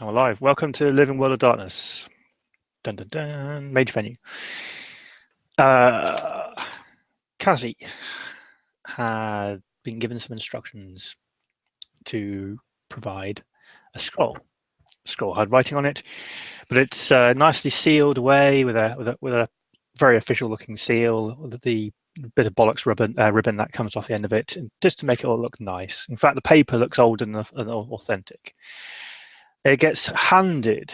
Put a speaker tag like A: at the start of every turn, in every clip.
A: I'm alive. Welcome to Living World of Darkness. Dun dun dun. Mage venue. Kazi had been given some instructions to provide a scroll. The scroll had writing on it, but it's nicely sealed away with a very official-looking seal. The bit of bollocks ribbon that comes off the end of it, just to make it all look nice. In fact, the paper looks old and authentic. It gets handed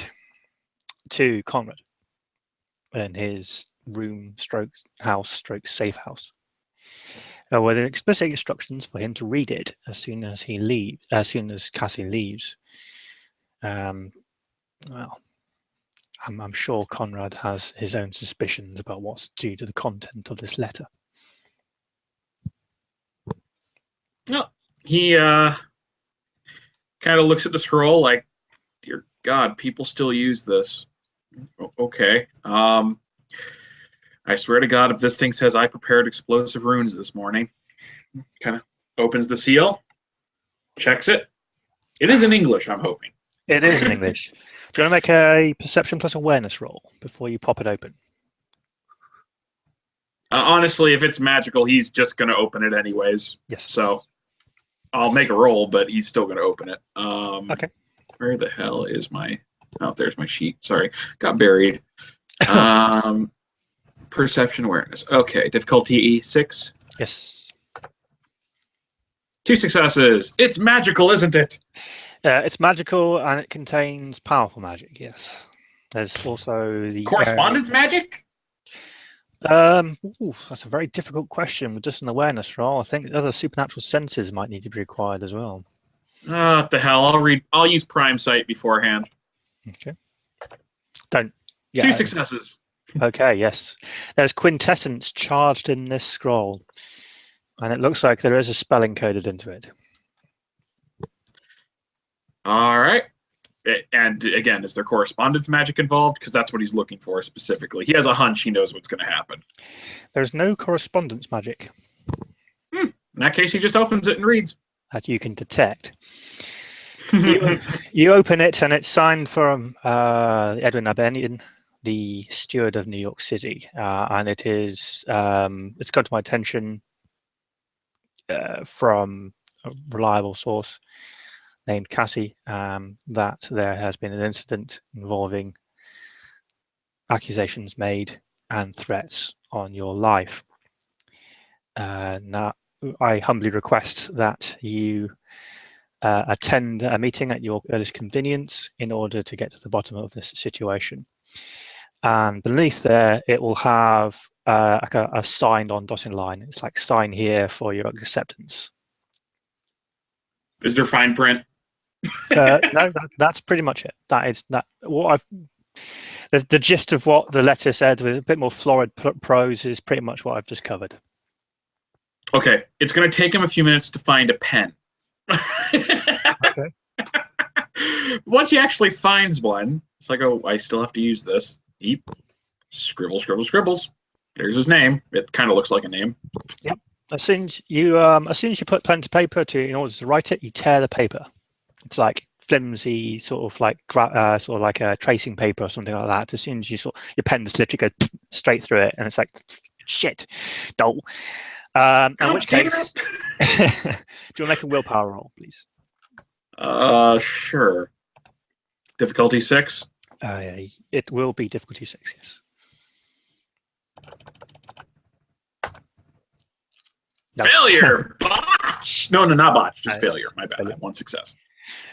A: to Conrad in his room stroke house stroke safe house with explicit instructions for him to read it as soon as Cassie leaves. Well, I'm sure Conrad has his own suspicions about what's due to the content of this letter.
B: No, he kind of looks at the scroll like, dear God, people still use this. Okay. I swear to God, if this thing says I prepared explosive runes this morning, kind of opens the seal, checks it. It is in English, I'm hoping.
A: It is in English. Do you want to make a perception plus awareness roll before you pop it open?
B: Honestly, if it's magical, he's just going to open it anyways.
A: Yes.
B: So I'll make a roll, but he's still going to open it.
A: Okay.
B: Where the hell is my... Oh, there's my sheet. Sorry. Got buried. Perception awareness. Okay. Difficulty 6.
A: Yes.
B: 2 successes. It's magical, isn't it?
A: It's magical and it contains powerful magic. Yes. There's also the
B: correspondence magic.
A: That's a very difficult question with just an awareness roll. I think other supernatural senses might need to be required as well.
B: What the hell? I'll use Prime Sight beforehand.
A: Okay. Don't. Yeah.
B: 2 successes.
A: Okay. Yes. There's quintessence charged in this scroll, and it looks like there is a spell encoded into it.
B: All right. And again, is there correspondence magic involved? Because that's what he's looking for specifically. He has a hunch. He knows what's going to happen.
A: There's no correspondence magic.
B: In that case, he just opens it and reads.
A: That you can detect. You open it, and it's signed from Edwin Abenian, the steward of New York City, and it is. It's come to my attention from a reliable source named Cassie that there has been an incident involving accusations made and threats on your life. Now, I humbly request that you attend a meeting at your earliest convenience in order to get to the bottom of this situation. And beneath there, it will have like a signed on dotted line. It's like sign here for your acceptance.
B: Is there fine print?
A: No, that's pretty much it. That is that. What the gist of what the letter said with a bit more florid prose is pretty much what I've just covered.
B: Okay, it's going to take him a few minutes to find a pen.
A: Okay.
B: Once he actually finds one, it's like, oh, I still have to use this. He scribbles. There's his name. It kind of looks like a name.
A: Yep. As soon as you put pen to paper in order to write it, you tear the paper. It's like flimsy, sort of like a tracing paper or something like that. As soon as your pen just literally goes straight through it, and it's like, shit, dull. In which case, do you want to make a willpower roll, please?
B: Sure. Difficulty 6.
A: It will be difficulty 6. Yes.
B: Failure. Botch. No, not botch. Just failure. My bad. I have 1 success.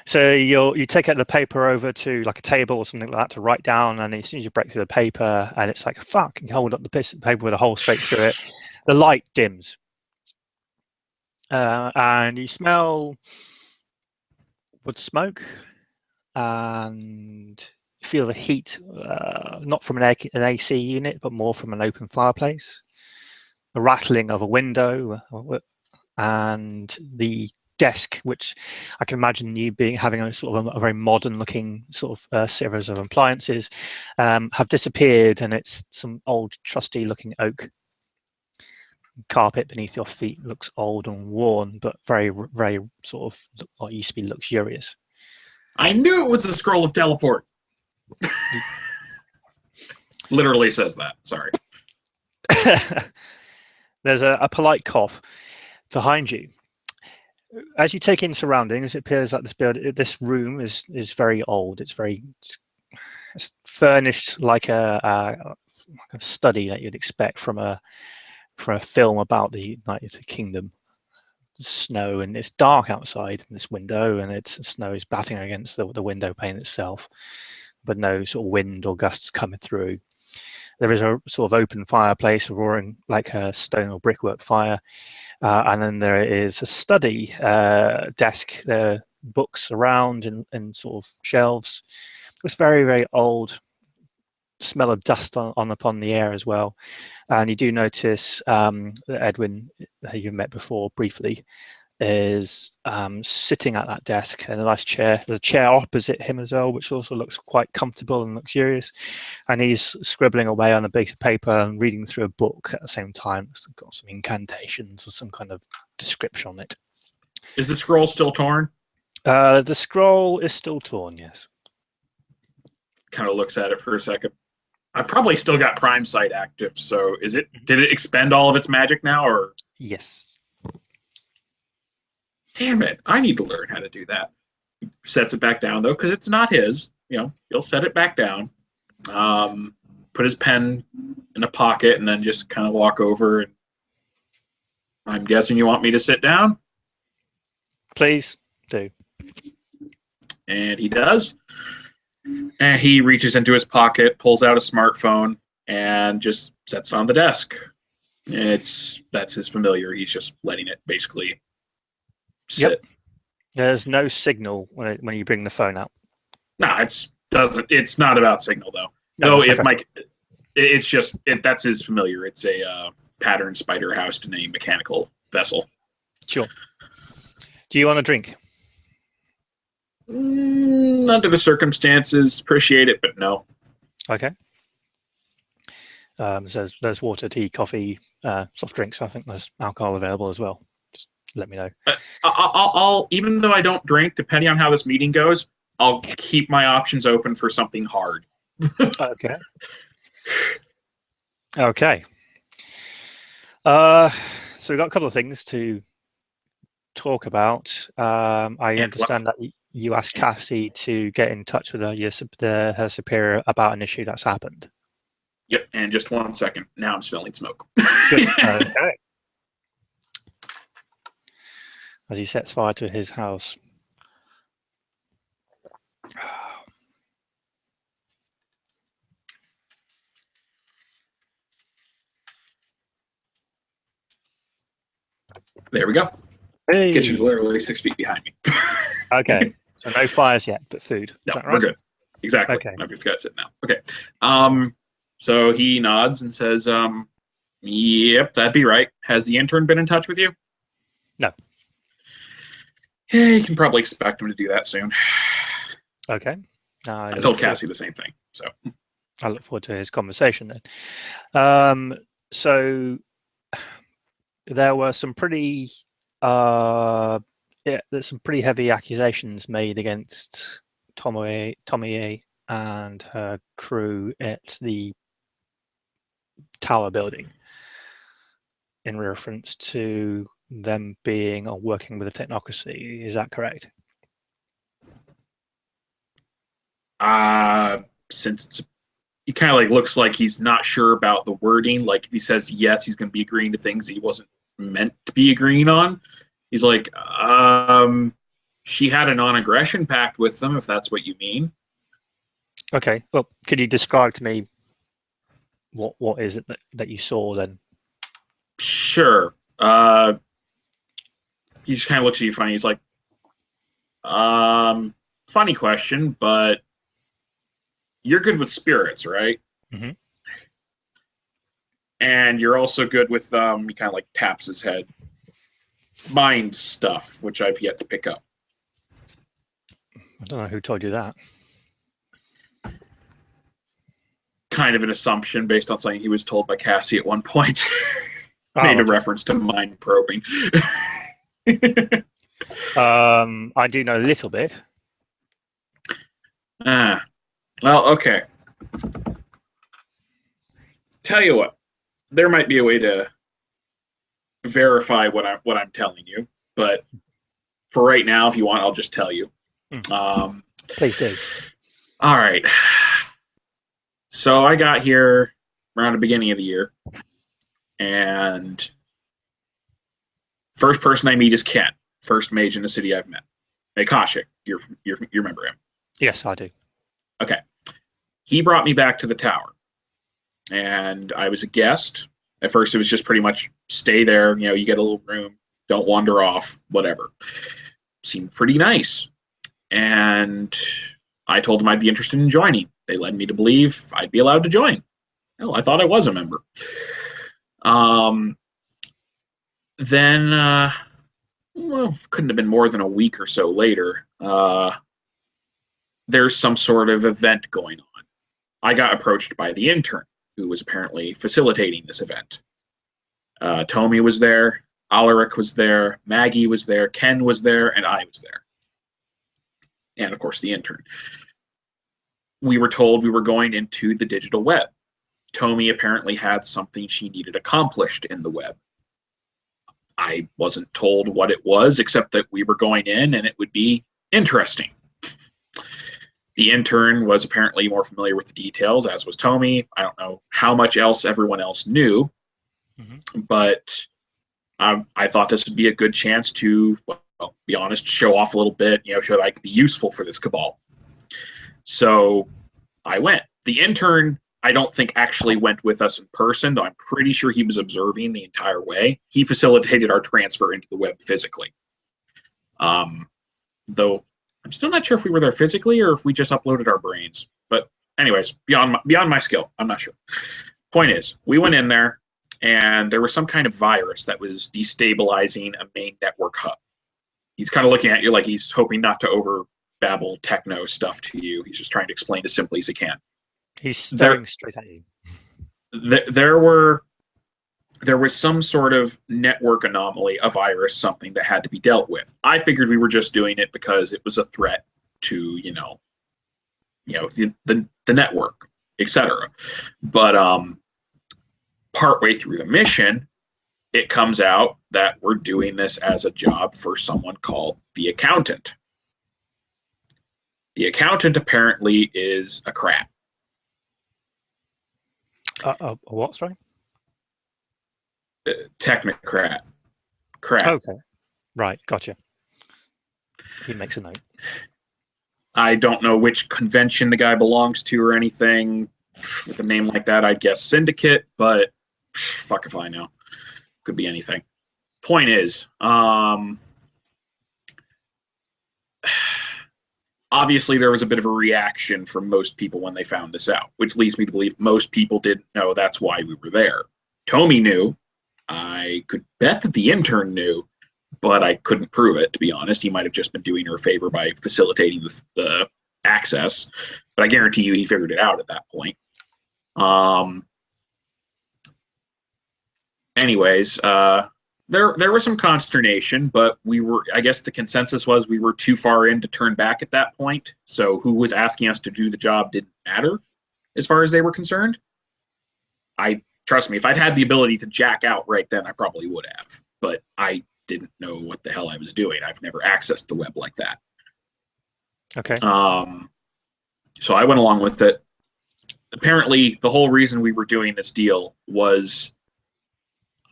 A: So you take out the paper over to like a table or something like that to write down, and as soon as you break through the paper, and it's like, fuck, you hold up the piece of paper with a hole straight through it. The light dims, and you smell wood smoke, and feel the heat, not from an AC unit, but more from an open fireplace. The rattling of a window, and the desk, which I can imagine you having a sort of a very modern looking sort of series of appliances, have disappeared, and it's some old trusty looking oak. Carpet beneath your feet looks old and worn, but very, very sort of what used to be luxurious.
B: I knew it was a scroll of teleport. Literally says that. Sorry.
A: There's a polite cough behind you. As you take in surroundings, it appears like this room is very old. It's furnished like a study that you'd expect from a film about the United Kingdom. Snow, and it's dark outside in this window, and snow is batting against the window pane itself, but no sort of wind or gusts coming through. There is a sort of open fireplace roaring like a stone or brickwork fire, and then there is a study desk. There are books around in sort of shelves. It's very, very old. Smell of dust upon the air as well. And you do notice that Edwin, who you've met before briefly, is sitting at that desk in a nice chair. There's a chair opposite him as well, which also looks quite comfortable and luxurious. And he's scribbling away on a piece of paper and reading through a book at the same time. It's got some incantations or some kind of description on it.
B: Is the scroll still torn?
A: The scroll is still torn, yes.
B: Kind of looks at it for a second. I've probably still got Prime Sight active, so did it expend all of its magic now, or?
A: Yes.
B: Damn it, I need to learn how to do that. He sets it back down, though, because it's not his. He'll set it back down, put his pen in a pocket, and then just kind of walk over. And I'm guessing you want me to sit down?
A: Please do.
B: And he does. And he reaches into his pocket, pulls out a smartphone, and just sets it on the desk. That's his familiar. He's just letting it basically sit.
A: Yep. There's no signal when you bring the phone out.
B: No, it's not about signal though.
A: No,
B: if Mike, it's just that's his familiar. It's a pattern spider housed in a mechanical vessel.
A: Sure. Do you want a drink?
B: Under the circumstances, appreciate it, but no.
A: Okay. There's water, tea, coffee, soft drinks. I think there's alcohol available as well. Just let me know.
B: I'll even though I don't drink, depending on how this meeting goes, I'll keep my options open for something hard.
A: Okay. Okay. So we've got a couple of things to talk about. I understand that you asked Cassie to get in touch with her superior about an issue that's happened.
B: Yep, and just 1 second. Now I'm smelling smoke.
A: Good. Okay. As he sets fire to his house.
B: There we go.
A: Hey.
B: Kitchen's literally 6 feet behind me.
A: Okay. So no fires yet, but food. Is that right?
B: We're good. Exactly.
A: Okay.
B: I've just got to sit now. Okay. So he nods and says, yep, that'd be right. Has the intern been in touch with you?
A: No.
B: Yeah, you can probably expect him to do that soon.
A: Okay.
B: I told Cassie the same thing. So
A: I look forward to his conversation then. So there were some pretty there's some pretty heavy accusations made against Tommy and her crew at the tower building in reference to them being or working with a technocracy. Is that correct?
B: Since he kind of looks like he's not sure about the wording. Like if he says yes, he's going to be agreeing to things he wasn't meant to be agreeing on. He's like, she had a non-aggression pact with them, if that's what you mean.
A: Okay. Well, could you describe to me what is it that you saw then?
B: Sure. He just kind of looks at you funny. He's like, funny question, but you're good with spirits, right?
A: Mm-hmm.
B: And you're also good with, he kind of taps his head, mind stuff, which I've yet to pick up.
A: I don't know who told you that.
B: Kind of an assumption based on something he was told by Cassie at one point. Made a reference to mind probing.
A: I do know a little bit.
B: Ah, well, okay. Tell you what, there might be a way to verify what I'm telling you, but for right now, if you want, I'll just tell you. Um,
A: Please do.
B: all right. So I got here around the beginning of the year, and first person I meet is Ken, first mage in the city I've met. Hey, Kashik, you remember him?
A: Yes, I do.
B: Okay. He brought me back to the tower, and I was a guest. At first, it was just pretty much stay there. You get a little room, don't wander off, whatever. Seemed pretty nice. And I told them I'd be interested in joining. They led me to believe I'd be allowed to join. Hell, I thought I was a member. Then, well, couldn't have been more than a week or so later. There's some sort of event going on. I got approached by the intern, who was apparently facilitating this event. Tomi was there, Alaric was there, Maggie was there, Ken was there, and I was there. And of course, the intern. We were told we were going into the digital web. Tomi apparently had something she needed accomplished in the web. I wasn't told what it was, except that we were going in and it would be interesting. The intern was apparently more familiar with the details, as was Tomi. I don't know how much else everyone else knew, but I thought this would be a good chance to, well, be honest, show off a little bit, show that I could be useful for this cabal. So I went. The intern, I don't think actually went with us in person, though I'm pretty sure he was observing the entire way. He facilitated our transfer into the web physically. Though I'm still not sure if we were there physically or if we just uploaded our brains. But anyways, beyond my skill, I'm not sure. Point is, we went in there, and there was some kind of virus that was destabilizing a main network hub. He's kind of looking at you like he's hoping not to over babble techno stuff to you. He's just trying to explain as simply as he can.
A: He's staring straight at you.
B: There was some sort of network anomaly, a virus, something that had to be dealt with. I figured we were just doing it because it was a threat to, the network, etc. But partway through the mission, it comes out that we're doing this as a job for someone called the accountant. The accountant apparently is a crap.
A: A what, sorry?
B: Technocrat. Crap.
A: Okay. Right, gotcha. He makes a note.
B: I don't know which convention the guy belongs to or anything. With a name like that, I'd guess Syndicate, but fuck if I know. Could be anything. Point is, obviously there was a bit of a reaction from most people when they found this out, which leads me to believe most people didn't know that's why we were there. Tomi knew. I could bet that the intern knew, but I couldn't prove it, to be honest. He might have just been doing her a favor by facilitating the access, but I guarantee you he figured it out at that point. Anyways, there was some consternation, but I guess the consensus was we were too far in to turn back at that point. So who was asking us to do the job didn't matter as far as they were concerned. Trust me, if I'd had the ability to jack out right then, I probably would have. But I didn't know what the hell I was doing. I've never accessed the web like that.
A: Okay.
B: So I went along with it. Apparently, the whole reason we were doing this deal was,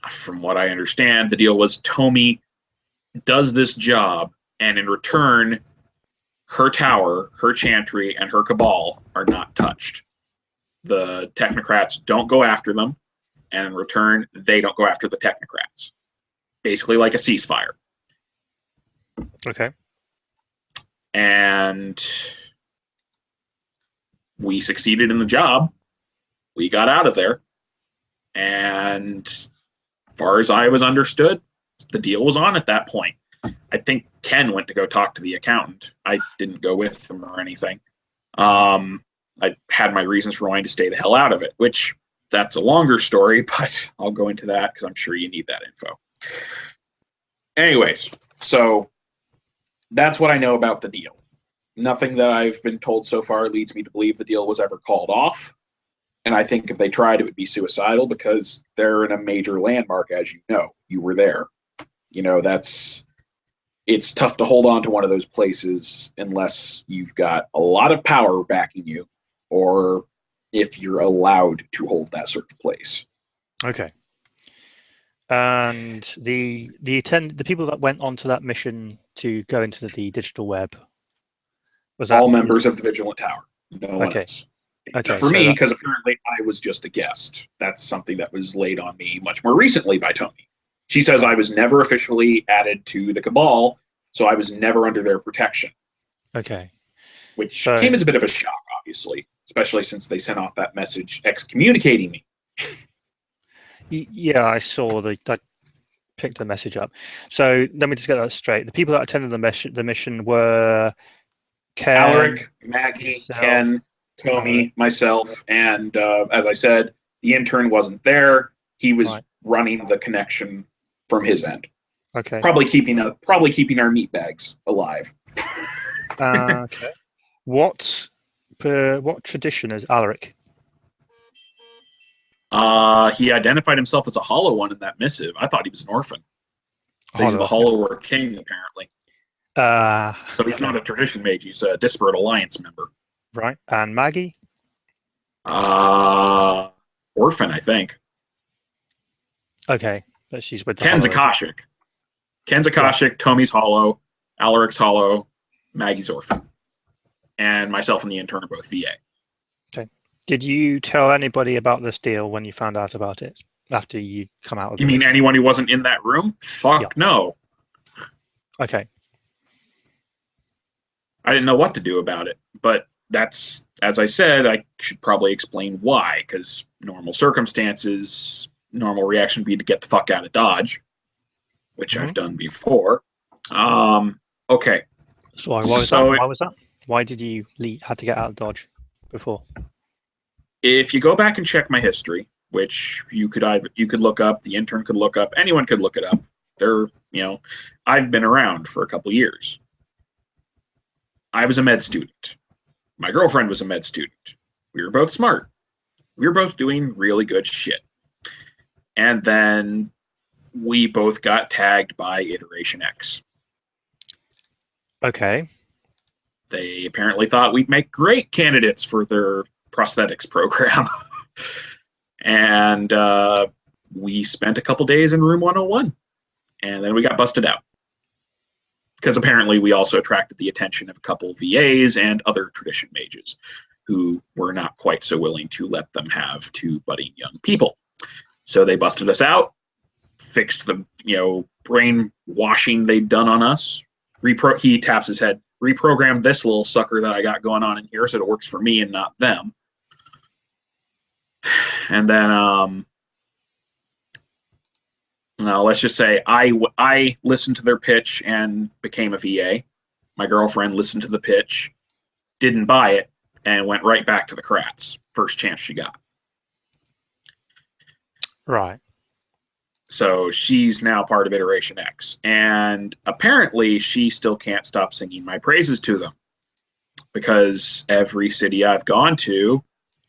B: from what I understand, the deal was Tomi does this job, and in return, her tower, her chantry, and her cabal are not touched. The technocrats don't go after them, and in return, they don't go after the technocrats. Basically like a ceasefire.
A: Okay.
B: And we succeeded in the job. We got out of there. And as far as I was understood, the deal was on at that point. I think Ken went to go talk to the accountant. I didn't go with him or anything. I had my reasons for wanting to stay the hell out of it, which that's a longer story, but I'll go into that because I'm sure you need that info. Anyways, so that's what I know about the deal. Nothing that I've been told so far leads me to believe the deal was ever called off. And I think if they tried, it would be suicidal because they're in a major landmark, as you know. You were there. It's tough to hold on to one of those places unless you've got a lot of power backing you, or if you're allowed to hold that sort of place.
A: Okay. And the people that went onto that mission to go into the digital web, was that
B: all members of the Vigilant Tower? No one else.
A: Okay.
B: For me, because apparently I was just a guest. That's something that was laid on me much more recently by Tony. She says I was never officially added to the Cabal, so I was never under their protection.
A: Okay.
B: Which came as a bit of a shock, obviously, especially since they sent off that message excommunicating me.
A: Yeah, I saw that. Picked the message up. So let me just get that straight. The people that attended the mission were Ken,
B: Alaric, Maggie,
A: myself,
B: Ken, Tommy, myself, and as I said, the intern wasn't there. He was running the connection from his end.
A: Okay.
B: Probably keeping our meat bags alive.
A: Okay. What tradition is Alaric?
B: He identified himself as a Hollow One in that missive. I thought he was an orphan. So he's the Hollow King, apparently. So he's not a tradition mage. He's a Disparate Alliance member.
A: Right. And Maggie?
B: Orphan, I think.
A: Okay. But she's with the
B: Ken's Akashic. Ken's Akashic, Tommy's Hollow, Alaric's Hollow, Maggie's Orphan. And myself and the intern are both VA.
A: Okay. Did you tell anybody about this deal when you found out about it after you come out of
B: You mean mission? Anyone who wasn't in that room? Fuck no.
A: Okay.
B: I didn't know what to do about it, but that's, as I said, I should probably explain why, because normal circumstances, normal reaction would be to get the fuck out of Dodge, which I've done before. Okay.
A: So why was that? Why did you had to get out of Dodge before?
B: If you go back and check my history, which you could look up, the intern could look up, anyone could look it up. I've been around for a couple years. I was a med student. My girlfriend was a med student. We were both smart. We were both doing really good shit. And then we both got tagged by Iteration X.
A: Okay.
B: They apparently thought we'd make great candidates for their prosthetics program. And we spent a couple days in room 101. And then we got busted out. Because apparently we also attracted the attention of a couple of VAs and other tradition mages who were not quite so willing to let them have two budding young people. So they busted us out, fixed the brainwashing they'd done on us. He taps his head, reprogrammed this little sucker that I got going on in here so it works for me and not them. And then let's just say I listened to their pitch and became a VA. My girlfriend listened to the pitch, didn't buy it, and went right back to the Kratz first chance she got.
A: Right.
B: So she's now part of Iteration X. And apparently she still can't stop singing my praises to them. Because every city I've gone to,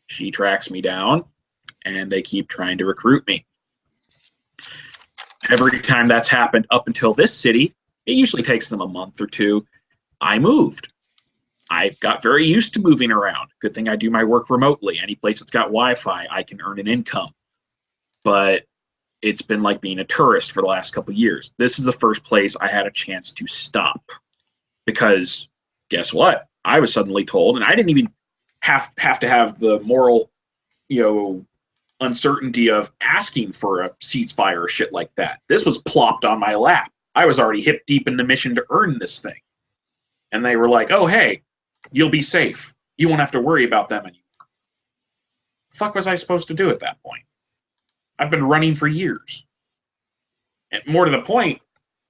B: she tracks me down, and they keep trying to recruit me. Every time that's happened up until this city, it usually takes them a month or two. I moved. I got very used to moving around. Good thing I do my work remotely. Any place that's got Wi-Fi, I can earn an income. But it's been like being a tourist for the last couple of years. This is the first place I had a chance to stop. Because guess what? I was suddenly told, and I didn't even have to have the moral, uncertainty of asking for a ceasefire or shit like that. This was plopped on my lap. I was already hip deep in the mission to earn this thing. And they were like, oh, hey, you'll be safe. You won't have to worry about them anymore. The fuck was I supposed to do at that point? I've been running for years. And more to the point,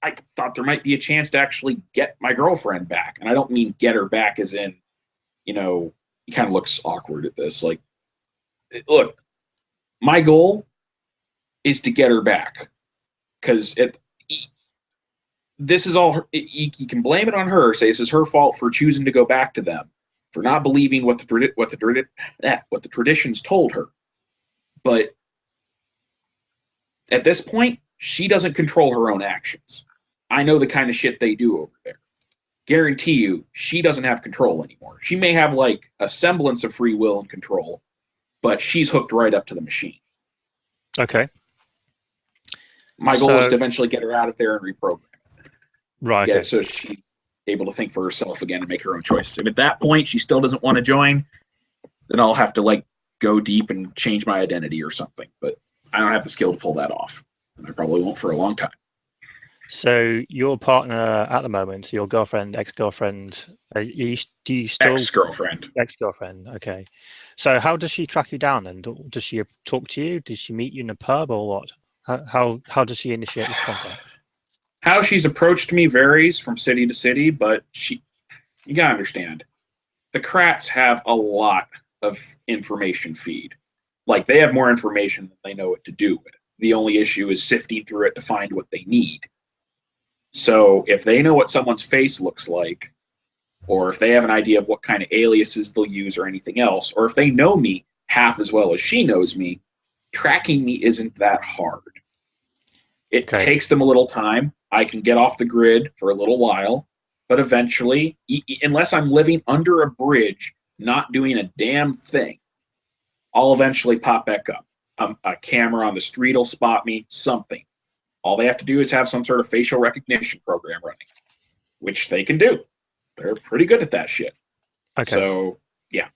B: I thought there might be a chance to actually get my girlfriend back. And I don't mean get her back as in, he kind of looks awkward at this. Like, look, my goal is to get her back. Because this is all you can blame it on her. Say this is her fault for choosing to go back to them, for not believing what the traditions told her. But at this point, she doesn't control her own actions. I know the kind of shit they do over there. Guarantee you, she doesn't have control anymore. She may have like a semblance of free will and control, but she's hooked right up to the machine.
A: Okay.
B: My goal is to eventually get her out of there and reprogram it.
A: Right.
B: Get it so she's able to think for herself again and make her own choice. If at that point she still doesn't want to join, then I'll have to like go deep and change my identity or something. But I don't have the skill to pull that off. And I probably won't for a long time.
A: So your partner at the moment, your girlfriend, ex-girlfriend, do you still ex-girlfriend? Okay. So how does she track you down? And does she talk to you? Does she meet you in a pub or what? How does she initiate this contact?
B: How she's approached me varies from city to city, but you gotta understand, the Krats have a lot of information feed. Like they have more information than they know what to do with. The only issue is sifting through it to find what they need. So if they know what someone's face looks like, or if they have an idea of what kind of aliases they'll use or anything else, or if they know me half as well as she knows me, tracking me isn't that hard. It takes them a little time. I can get off the grid for a little while, but eventually, unless I'm living under a bridge, not doing a damn thing, I'll eventually pop back up. A camera on the street will spot me, something. All they have to do is have some sort of facial recognition program running, which they can do. They're pretty good at that shit.
A: Okay.
B: So, yeah.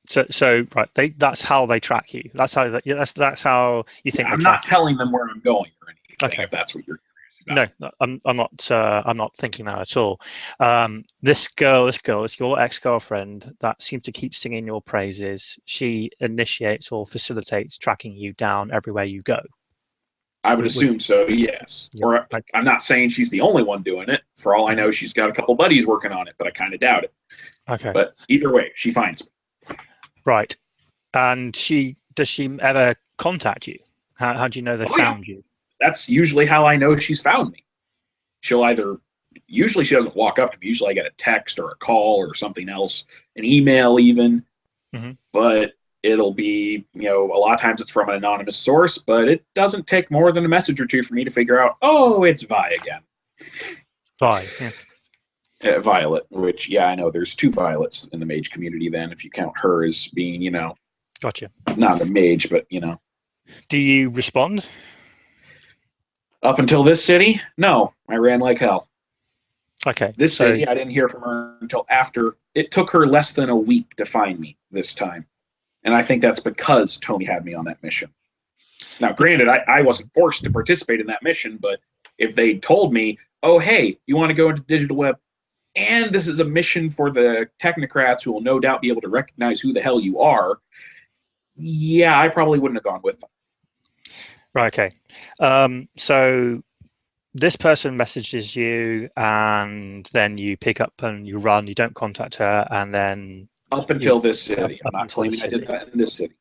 A: So right, that's how they track you. That's how that's how you think.
B: I'm not telling them where I'm going or anything.
A: Okay.
B: If that's what you're curious
A: about. No, I'm not thinking that at all. This girl is your ex-girlfriend that seems to keep singing your praises. She initiates or facilitates tracking you down everywhere you go.
B: I would assume so, yes. Yeah, or I'm not saying she's the only one doing it. For all I know, she's got a couple buddies working on it, but I kind of doubt it.
A: Okay.
B: But either way, she finds me.
A: Right. And does she ever contact you? How do you know they found you?
B: That's usually how I know she's found me. Usually she doesn't walk up to me. Usually I get a text or a call or something else, an email even. Mm-hmm. But it'll be, a lot of times it's from an anonymous source, but it doesn't take more than a message or two for me to figure out, oh, it's Vi again.
A: Vi, yeah.
B: Violet, which, I know there's 2 Violets in the mage community then, if you count her as being,
A: Gotcha.
B: Not a mage, but,
A: Do you respond?
B: Up until this city? No, I ran like hell.
A: Okay.
B: This city, I didn't hear from her until after. It took her less than a week to find me this time. And I think that's because Tony had me on that mission. Now, granted, I wasn't forced to participate in that mission, but if they told me, oh, hey, you want to go into digital web, and this is a mission for the technocrats who will no doubt be able to recognize who the hell you are, I probably wouldn't have gone with them.
A: Right, okay. So this person messages you, and then you pick up and you run, you don't contact her, and then...
B: Up until this city. I'm not claiming I did that in this city.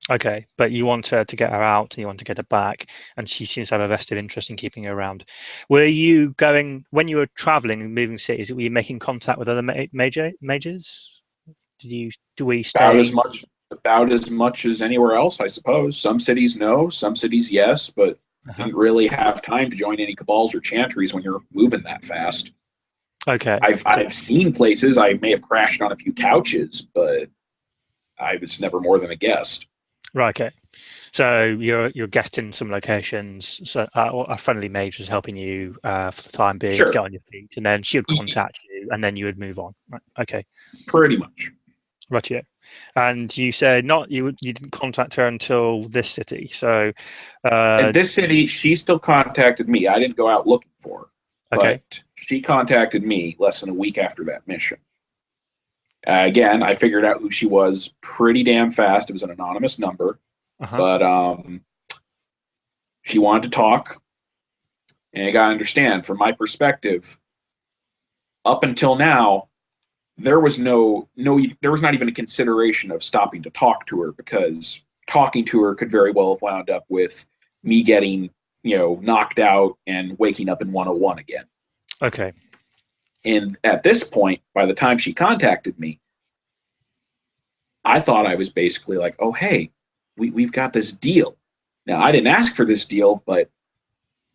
A: Okay, but you want her to get her out, and you want to get her back, and she seems to have a vested interest in keeping her around. Were you going, when you were traveling and moving cities, were you making contact with other mages? Do we stay...
B: About as much as anywhere else, I suppose. Some cities no, some cities yes, but didn't really have time to join any cabals or chantries when you're moving that fast.
A: Okay.
B: I've seen places. I may have crashed on a few couches, but I was never more than a guest.
A: Right. Okay. So you're guesting some locations. So a friendly mage was helping you for the time being to get on your feet, and then she would contact you, and then you would move on. Right. Okay.
B: Pretty much.
A: Right. Yeah. And you said you didn't contact her until this city. So
B: in this city, she still contacted me. I didn't go out looking for her.
A: Okay.
B: But she contacted me less than a week after that mission. Again, I figured out who she was pretty damn fast. It was an anonymous number. But she wanted to talk. And you got to understand, from my perspective, up until now, there was not even a consideration of stopping to talk to her, because talking to her could very well have wound up with me getting, knocked out and waking up in 101 again.
A: Okay.
B: And at this point, by the time she contacted me, I thought I was basically like, oh, hey, we've got this deal. Now, I didn't ask for this deal, but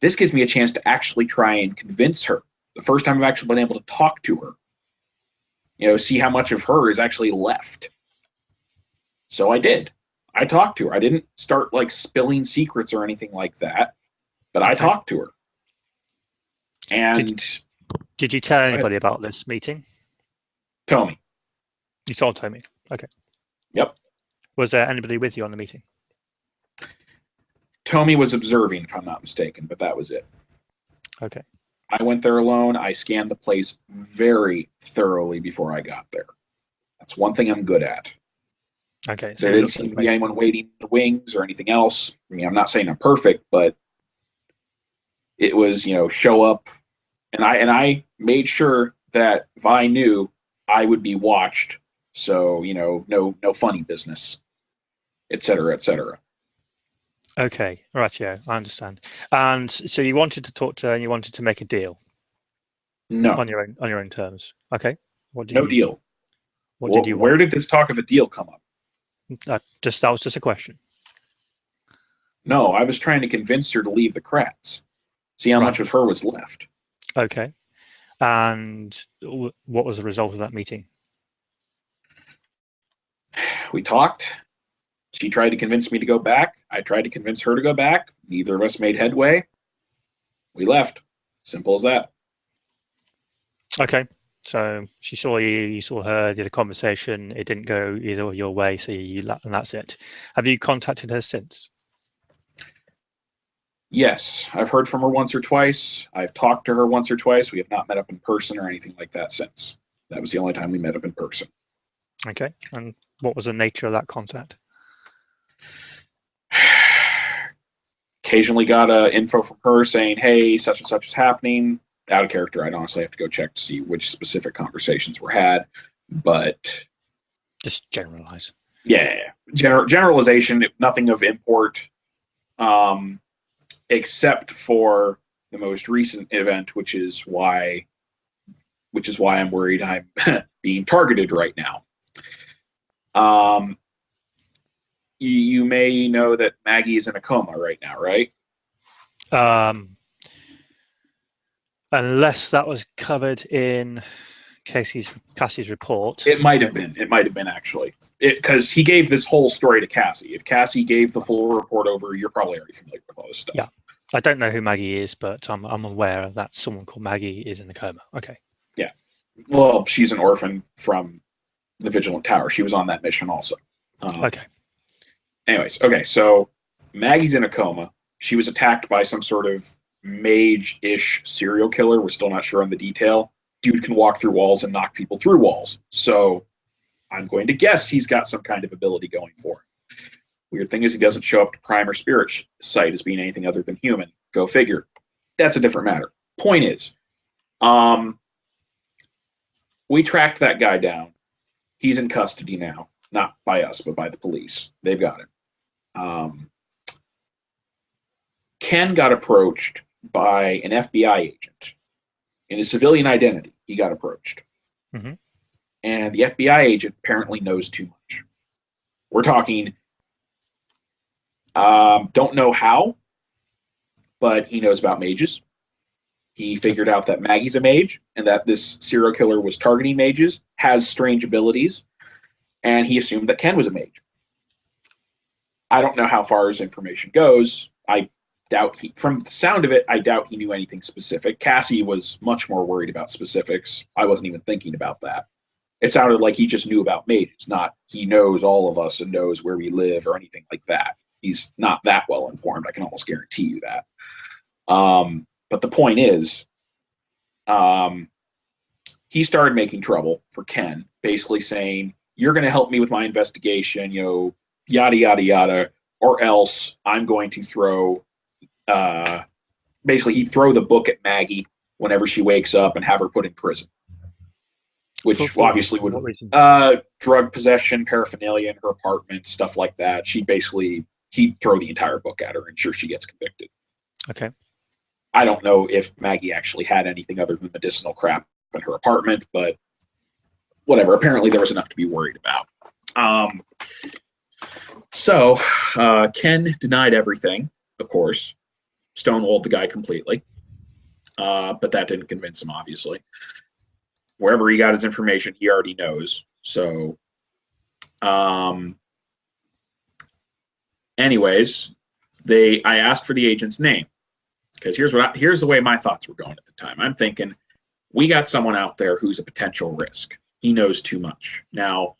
B: this gives me a chance to actually try and convince her. The first time I've actually been able to talk to her, see how much of her is actually left. So I did. I talked to her. I didn't start like spilling secrets or anything like that, but I talked to her. And
A: did you tell anybody about this meeting?
B: Tommy.
A: You told Tommy. Okay.
B: Yep.
A: Was there anybody with you on the meeting?
B: Tommy was observing, if I'm not mistaken, but that was it.
A: Okay.
B: I went there alone. I scanned the place very thoroughly before I got there. That's one thing I'm good at.
A: Okay. So
B: there didn't seem to be anyone waiting in the wings or anything else. I mean, I'm not saying I'm perfect, but it was, show up. And I made sure that Vi knew I would be watched. So, no funny business, et cetera, et cetera.
A: Okay. Right. Yeah, I understand. And so you wanted to talk to her and you wanted to make a deal?
B: No.
A: On your own terms. Okay.
B: Deal.
A: What did you want?
B: Where did this talk of a deal come up?
A: That was just a question.
B: No, I was trying to convince her to leave the Kratts. See how much of her was left.
A: Okay. And what was the result of that meeting?
B: We talked. She tried to convince me to go back. I tried to convince her to go back. Neither of us made headway. We left. Simple as that.
A: Okay. So she saw you, you saw her, did a conversation. It didn't go either your way, so and that's it. Have you contacted her since?
B: Yes, I've heard from her once or twice. I've talked to her once or twice. We have not met up in person or anything like that since. That was the only time we met up in person.
A: Okay. And what was the nature of that contact?
B: Occasionally got info from her saying, hey, such and such is happening. Out of character, I'd honestly have to go check to see which specific conversations were had. But
A: just generalize.
B: Yeah. Generalization, nothing of import. Except for the most recent event, which is why I'm worried I'm being targeted right now. You may know that Maggie is in a coma right now, right?
A: Unless that was covered in Cassie's report.
B: It might have been. It might have been, actually. Because he gave this whole story to Cassie. If Cassie gave the full report over, you're probably already familiar with all this stuff.
A: Yeah. I don't know who Maggie is, but I'm aware that someone called Maggie is in the coma. Okay.
B: Yeah. Well, she's an orphan from the Vigilant Tower. She was on that mission also.
A: Okay.
B: Anyways, okay, so Maggie's in a coma. She was attacked by some sort of mage-ish serial killer. We're still not sure on the detail. Dude can walk through walls and knock people through walls. So I'm going to guess he's got some kind of ability going for him. Weird thing is he doesn't show up to Prime or Spirit site as being anything other than human. Go figure. That's a different matter. Point is, we tracked that guy down. He's in custody now. Not by us, but by the police. They've got him. Ken got approached by an FBI agent. In his civilian identity, he got approached.
A: Mm-hmm.
B: And the FBI agent apparently knows too much. We're talking, don't know how, but he knows about mages. He figured out that Maggie's a mage and that this serial killer was targeting mages, has strange abilities, and he assumed that Ken was a mage. I don't know how far his information goes. I doubt from the sound of it, I doubt he knew anything specific. Cassie was much more worried about specifics. I wasn't even thinking about that. It sounded like he just knew about mages, not he knows all of us and knows where we live or anything like that. He's not that well informed. I can almost guarantee you that. But the point is, he started making trouble for Ken, basically saying, you're going to help me with my investigation, yada, yada, yada, or else I'm going to throw, basically he'd throw the book at Maggie whenever she wakes up and have her put in prison. Which obviously would, drug possession, paraphernalia in her apartment, stuff like that. He'd throw the entire book at her and ensure she gets convicted.
A: Okay.
B: I don't know if Maggie actually had anything other than medicinal crap in her apartment, but whatever. Apparently, there was enough to be worried about. So Ken denied everything, of course, stonewalled the guy completely, but that didn't convince him, obviously. Wherever he got his information, he already knows. So, anyways, I asked for the agent's name because here's the way my thoughts were going at the time. I'm thinking, we got someone out there who's a potential risk. He knows too much. Now,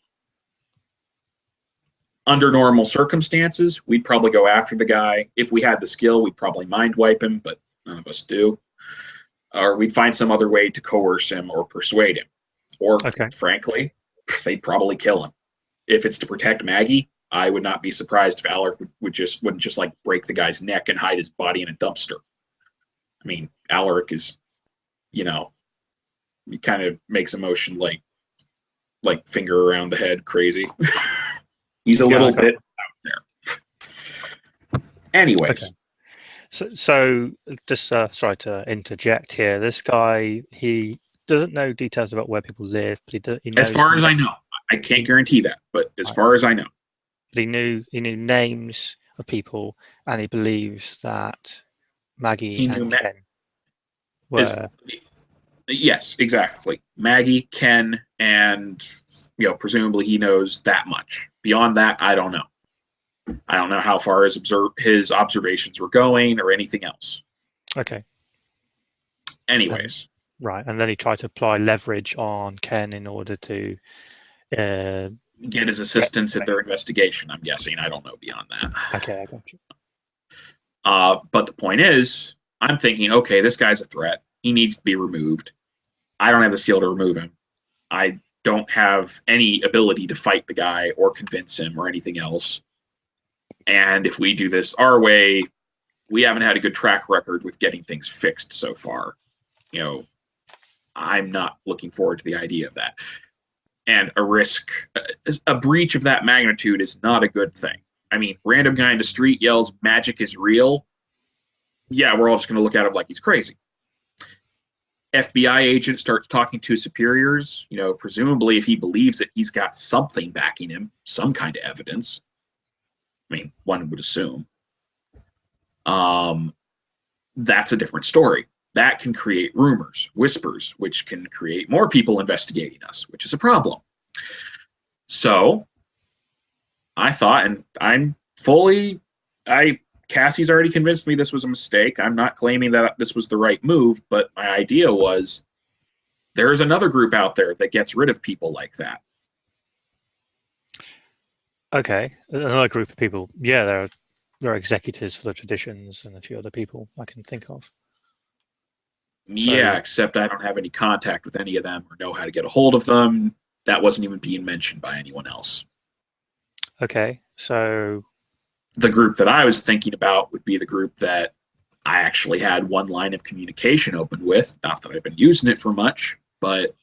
B: under normal circumstances, we'd probably go after the guy. If we had the skill, we'd probably mind wipe him, but none of us do. Or we'd find some other way to coerce him or persuade him. Or, frankly, they'd probably kill him. If it's to protect Maggie, I would not be surprised if Alaric wouldn't just like break the guy's neck and hide his body in a dumpster. I mean, Alaric is, he kind of makes a motion like finger around the head crazy. He's a little bit out there. Anyways.
A: Okay. So just sorry to interject here. This guy, he doesn't know details about where people live, but he knows.
B: As far as I know, I can't guarantee that, but as far as I know,
A: but he knew names of people, and he believes that Maggie and Ken were.
B: Yes, exactly. Maggie, Ken, and presumably he knows that much. Beyond that, I don't know. I don't know how far his observations were going or anything else.
A: Okay.
B: Anyways.
A: Right, and then he tried to apply leverage on Ken in order to
B: get his assistance at their investigation, I'm guessing. I don't know beyond that.
A: Okay, I got you.
B: But the point is, I'm thinking, okay, this guy's a threat. He needs to be removed. I don't have the skill to remove him. I don't have any ability to fight the guy or convince him or anything else. And if we do this our way, we haven't had a good track record with getting things fixed so far. I'm not looking forward to the idea of that. And a breach of that magnitude is not a good thing. I mean, random guy in the street yells, magic is real. Yeah, we're all just going to look at him like he's crazy. FBI agent starts talking to superiors, presumably if he believes that he's got something backing him, some kind of evidence. I mean, one would assume. That's a different story. That can create rumors, whispers, which can create more people investigating us, which is a problem. So I thought, and Cassie's already convinced me this was a mistake. I'm not claiming that this was the right move, but my idea was there's another group out there that gets rid of people like that.
A: Okay, another group of people. Yeah, there are executors for the traditions and a few other people I can think of.
B: Yeah, except I don't have any contact with any of them or know how to get a hold of them. That wasn't even being mentioned by anyone else.
A: Okay, so
B: the group that I was thinking about would be the group that I actually had one line of communication open with. Not that I've been using it for much, but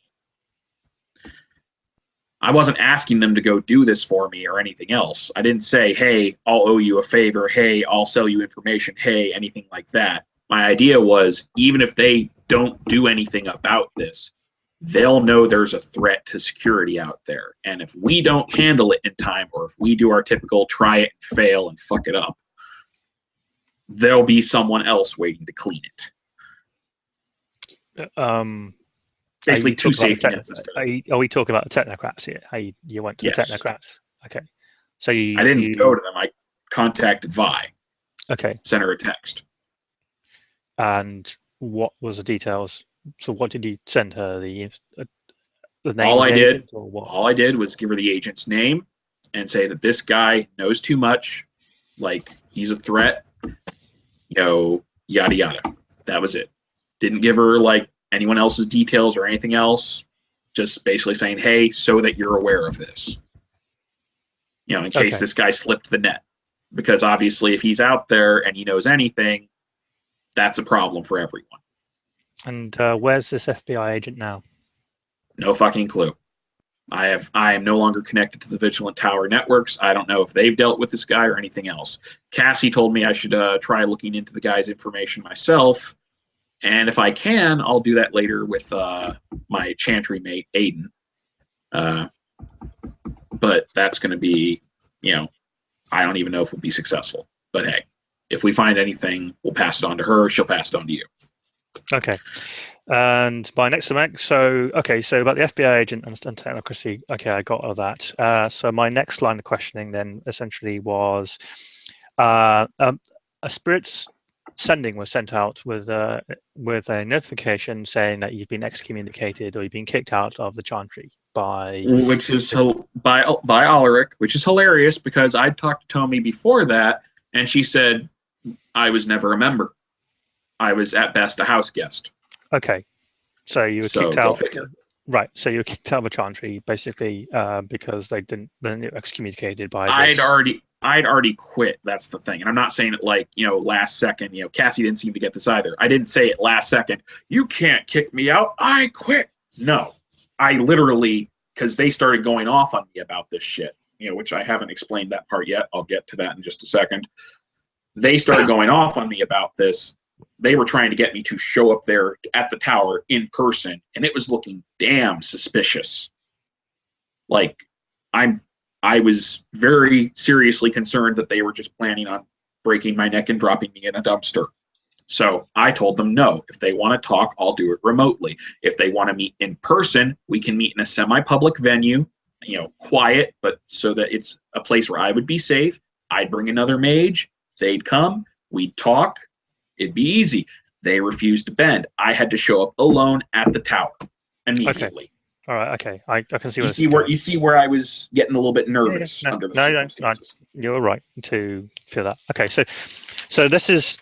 B: I wasn't asking them to go do this for me or anything else. I didn't say, hey, I'll owe you a favor. Hey, I'll sell you information. Hey, anything like that. My idea was, even if they don't do anything about this, they'll know there's a threat to security out there. And if we don't handle it in time, or if we do our typical try it and fail and fuck it up, there'll be someone else waiting to clean it. Basically, two safety nets.
A: Are we talking about the technocrats here? How you went to the technocrats? Okay. So I
B: didn't go to them. I contacted Vi.
A: Okay.
B: Sent her a text.
A: And what was the details? So what did you send her? The name?
B: All I did was give her the agent's name and say that this guy knows too much, like he's a threat, yada yada. That was it. Didn't give her like anyone else's details or anything else. Just basically saying, hey, so that you're aware of this. In case this guy slipped the net. Because obviously if he's out there and he knows anything, that's a problem for everyone.
A: And where's this FBI agent now?
B: No fucking clue. I am no longer connected to the Vigilant Tower networks. I don't know if they've dealt with this guy or anything else. Cassie told me I should try looking into the guy's information myself. And if I can, I'll do that later with my chantry mate, Aiden. But that's going to be, I don't even know if we'll be successful. But hey, if we find anything, we'll pass it on to her. She'll pass it on to you.
A: Okay. And my next thing, so about the FBI agent and technocracy, okay, I got all of that. So my next line of questioning then essentially was a spirit's sending was sent out with a notification saying that you've been excommunicated or you've been kicked out of the chantry by
B: Alaric, which is hilarious because I talked to Tommy before that, and she said I was never a member. I was at best a house guest.
A: Okay, so you were kicked
B: go
A: out.
B: Figure.
A: Right, so you were kicked out of the chantry basically because they didn't. Then you were excommunicated by.
B: I'd already quit. That's the thing, and I'm not saying it like last second. Cassie didn't seem to get this either. I didn't say it last second. You can't kick me out. I quit. No, I literally, because they started going off on me about this shit. Which I haven't explained that part yet. I'll get to that in just a second. They started going off on me about this. They were trying to get me to show up there at the tower in person, and it was looking damn suspicious. Like, I was very seriously concerned that they were just planning on breaking my neck and dropping me in a dumpster. So I told them no. If they want to talk, I'll do it remotely. If they want to meet in person, we can meet in a semi-public venue, quiet, but so that it's a place where I would be safe. I'd bring another mage. They'd come. We'd talk. It'd be easy. They refused to bend. I had to show up alone at the tower immediately.
A: Okay. All right. Okay. I can see.
B: You see where I was getting a little bit nervous under the circumstances.
A: No, you're right to feel that. Okay. So this is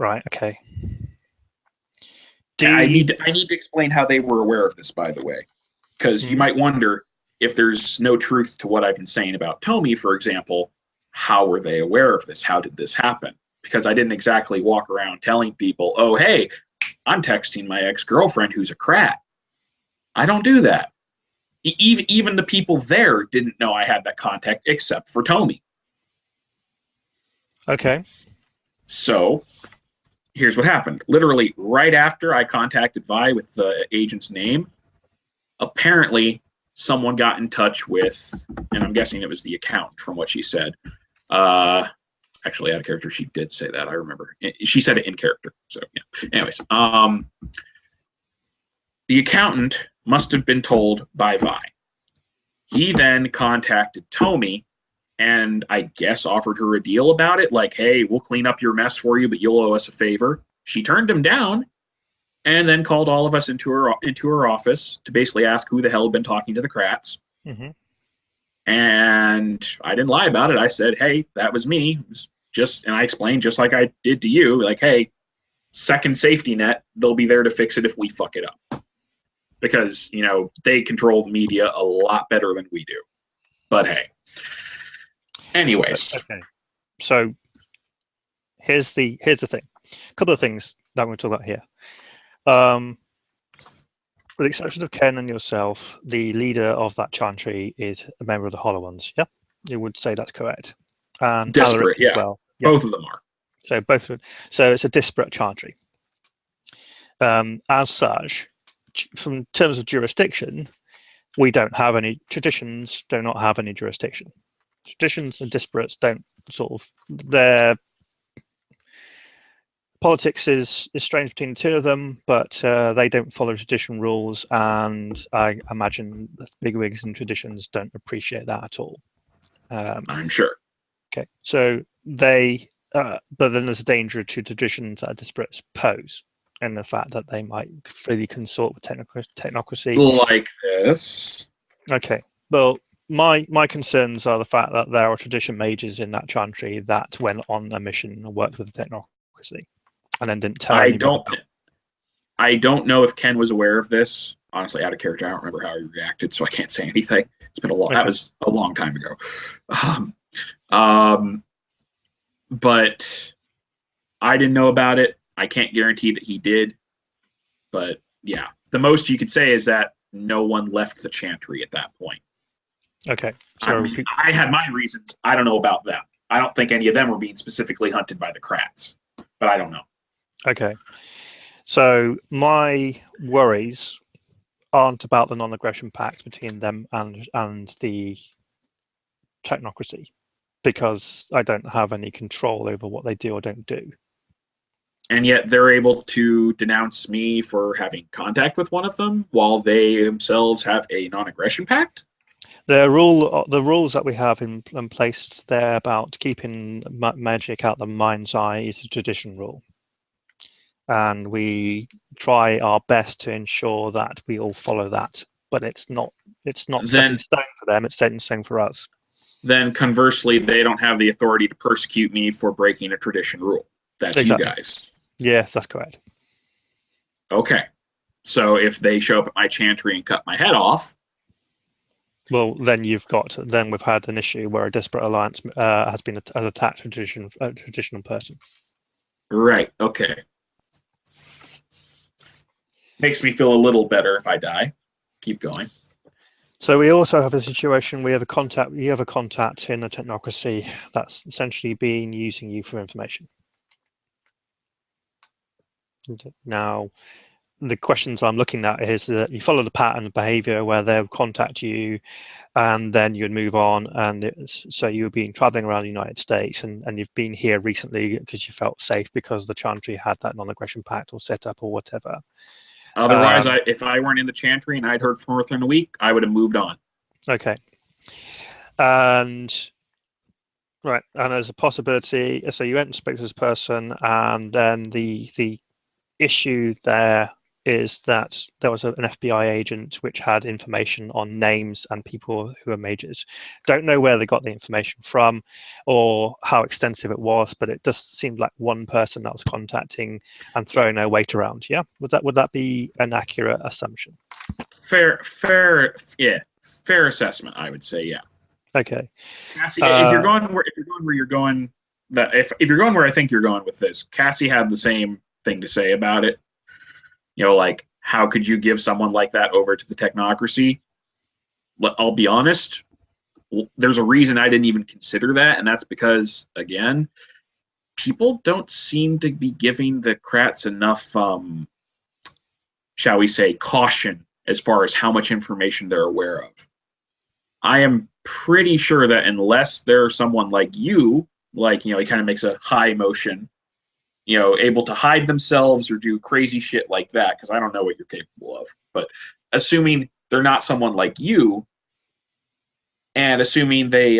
A: right. Okay.
B: I need to explain how they were aware of this, by the way, because you might wonder if there's no truth to what I've been saying about Tommy, for example. How were they aware of this? How did this happen? Because I didn't exactly walk around telling people, oh, hey, I'm texting my ex-girlfriend who's a krat. I don't do that. Even the people there didn't know I had that contact except for Tommy.
A: Okay.
B: So here's what happened. Literally right after I contacted Vi with the agent's name, apparently someone got in touch with, and I'm guessing it was the accountant from what she said. Actually, out of character, she did say that. I remember. She said it in character. So, yeah. Anyways, the accountant must have been told by Vi. He then contacted Tommy and I guess offered her a deal about it. Like, hey, we'll clean up your mess for you, but you'll owe us a favor. She turned him down and then called all of us into her office to basically ask who the hell had been talking to the Krats.
A: Mm-hmm.
B: And I didn't lie about it. I said, hey, that was me. And I explained just like I did to you, like, hey, second safety net, they'll be there to fix it if we fuck it up. Because, they control the media a lot better than we do. But hey. Anyways.
A: Okay. So here's the thing. A couple of things that I'm going to talk about here. With the exception of Ken and yourself, the leader of that chantry is a member of the Hollow Ones. Yeah, you would say that's correct. And
B: disparate,
A: yeah. As well. Yeah.
B: Both of them are.
A: So so it's a disparate chantry. As such, from terms of jurisdiction, we don't have any traditions. Do not have any jurisdiction. Traditions and disparates don't their politics is strange between the two of them, but they don't follow tradition rules, and I imagine that bigwigs and traditions don't appreciate that at all.
B: I'm sure.
A: Okay, so they, but then there's a danger to traditions that disparates pose, and the fact that they might freely consort with technocracy.
B: Like this.
A: Okay, well, my concerns are the fact that there are tradition mages in that chantry that went on a mission and worked with the technocracy. And then didn't tell anyone.
B: I don't know if Ken was aware of this. Honestly, out of character, I don't remember how he reacted, so I can't say anything. It's been a long. Okay. That was a long time ago. But I didn't know about it. I can't guarantee that he did. But yeah, the most you could say is that no one left the chantry at that point.
A: Okay. So
B: I had my reasons. I don't know about them. I don't think any of them were being specifically hunted by the Krats. but I don't know.
A: Okay. So my worries aren't about the non-aggression pact between them and the technocracy, because I don't have any control over what they do or don't do.
B: And yet they're able to denounce me for having contact with one of them while they themselves have a non-aggression pact.
A: The rules that we have in place there about keeping magic out the mind's eye is a tradition rule, and we try our best to ensure that we all follow that. But it's not set in
B: Then,
A: stone for them; it's set in stone for us.
B: then conversely, they don't have the authority to persecute me for breaking a tradition rule. That's
A: Exactly.
B: you guys.
A: Yes, that's correct.
B: Okay. So if they show up at my chantry and cut my head off,
A: well, then we've had an issue where a disparate alliance has attacked a traditional person.
B: right? Okay. Makes me feel a little better if I die. Keep going.
A: So we also have a situation. We have a contact. You have a contact in the technocracy that's essentially been using you for information. Now, the questions I'm looking at is that you follow the pattern of behavior where they'll contact you and then you'd move on. And so you've been traveling around the United States and you've been here recently because you felt safe because the chantry had that non-aggression pact or set up or whatever.
B: Otherwise, if I weren't in the chantry and I'd heard from her within a week, I would have moved on.
A: Okay. And right, and there's a possibility. So you went and spoke to this person, and then the issue there is that there was an FBI agent which had information on names and people who are majors. Don't know where they got the information from or how extensive it was, but it just seemed like one person that was contacting and throwing their weight around. Yeah, would that be an accurate assumption?
B: Fair assessment, I would say. Yeah.
A: Okay.
B: Cassie, if you're going where you're going, if you're going where I think you're going with this, Cassie had the same thing to say about it. Like, how could you give someone like that over to the technocracy? I'll be honest, there's a reason I didn't even consider that, and that's because, again, people don't seem to be giving the Kratts enough, shall we say, caution as far as how much information they're aware of. I am pretty sure that unless there's someone like you, he kind of makes a high motion, able to hide themselves or do crazy shit like that, because I don't know what you're capable of. But assuming they're not someone like you, and assuming they,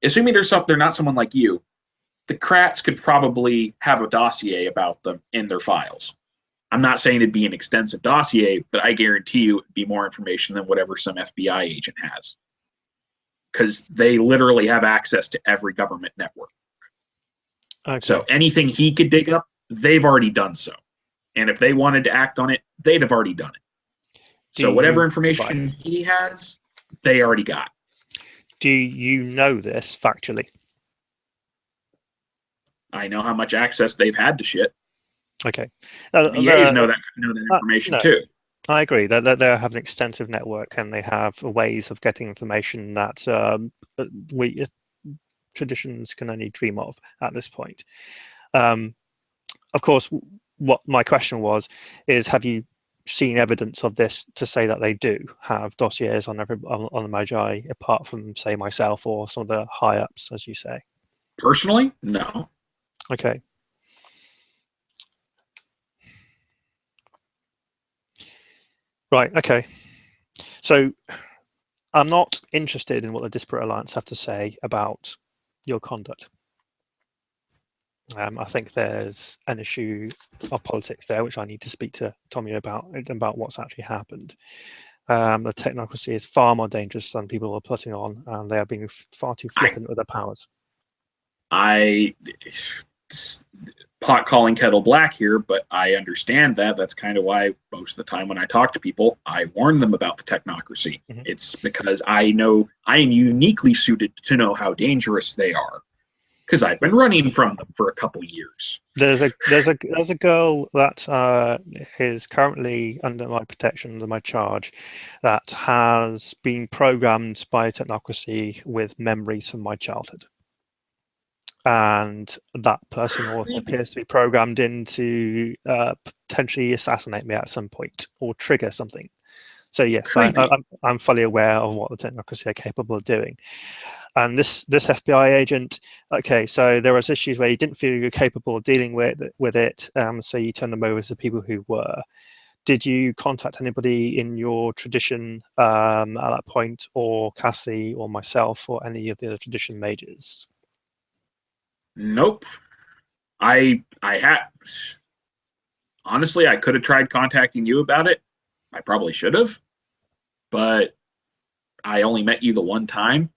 B: assuming they're not someone like you, the Kratts could probably have a dossier about them in their files. I'm not saying it'd be an extensive dossier, but I guarantee you it'd be more information than whatever some FBI agent has, because they literally have access to every government network. Okay. So anything he could dig up, they've already done so. And if they wanted to act on it, they'd have already done it. So whatever information he has, they already got.
A: Do you know this factually?
B: I know how much access they've had to shit.
A: Okay.
B: VAs know that information too.
A: I agree. They have an extensive network and they have ways of getting information that we traditions can only dream of at this point. Of course, what my question is have you seen evidence of this to say that they do have dossiers on the Magi, apart from, say, myself or some of the high ups, as you say?
B: Personally, no.
A: Okay. Right. Okay. So I'm not interested in what the Disparate Alliance have to say about your conduct. I think there's an issue of politics there, which I need to speak to Tommy about what's actually happened. The technocracy is far more dangerous than people are putting on, and they are being far too flippant with their powers.
B: Pot calling kettle black here, but I understand that. That's kind of why most of the time when I talk to people, I warn them about the technocracy. Mm-hmm. It's because I know I am uniquely suited to know how dangerous they are, because I've been running from them for a couple years.
A: There's a girl that is currently under my protection, under my charge, that has been programmed by technocracy with memories from my childhood. and that person also appears to be programmed in to potentially assassinate me at some point or trigger something. So yes, I'm fully aware of what the technocracy are capable of doing. And this FBI agent, okay, so there was issues where you didn't feel you were capable of dealing with it, so you turned them over to people who were. Did you contact anybody in your tradition at that point, or Cassie, or myself, or any of the other tradition mages?
B: Nope. I had honestly, I could have tried contacting you about it. I probably should have, but I only met you the one time,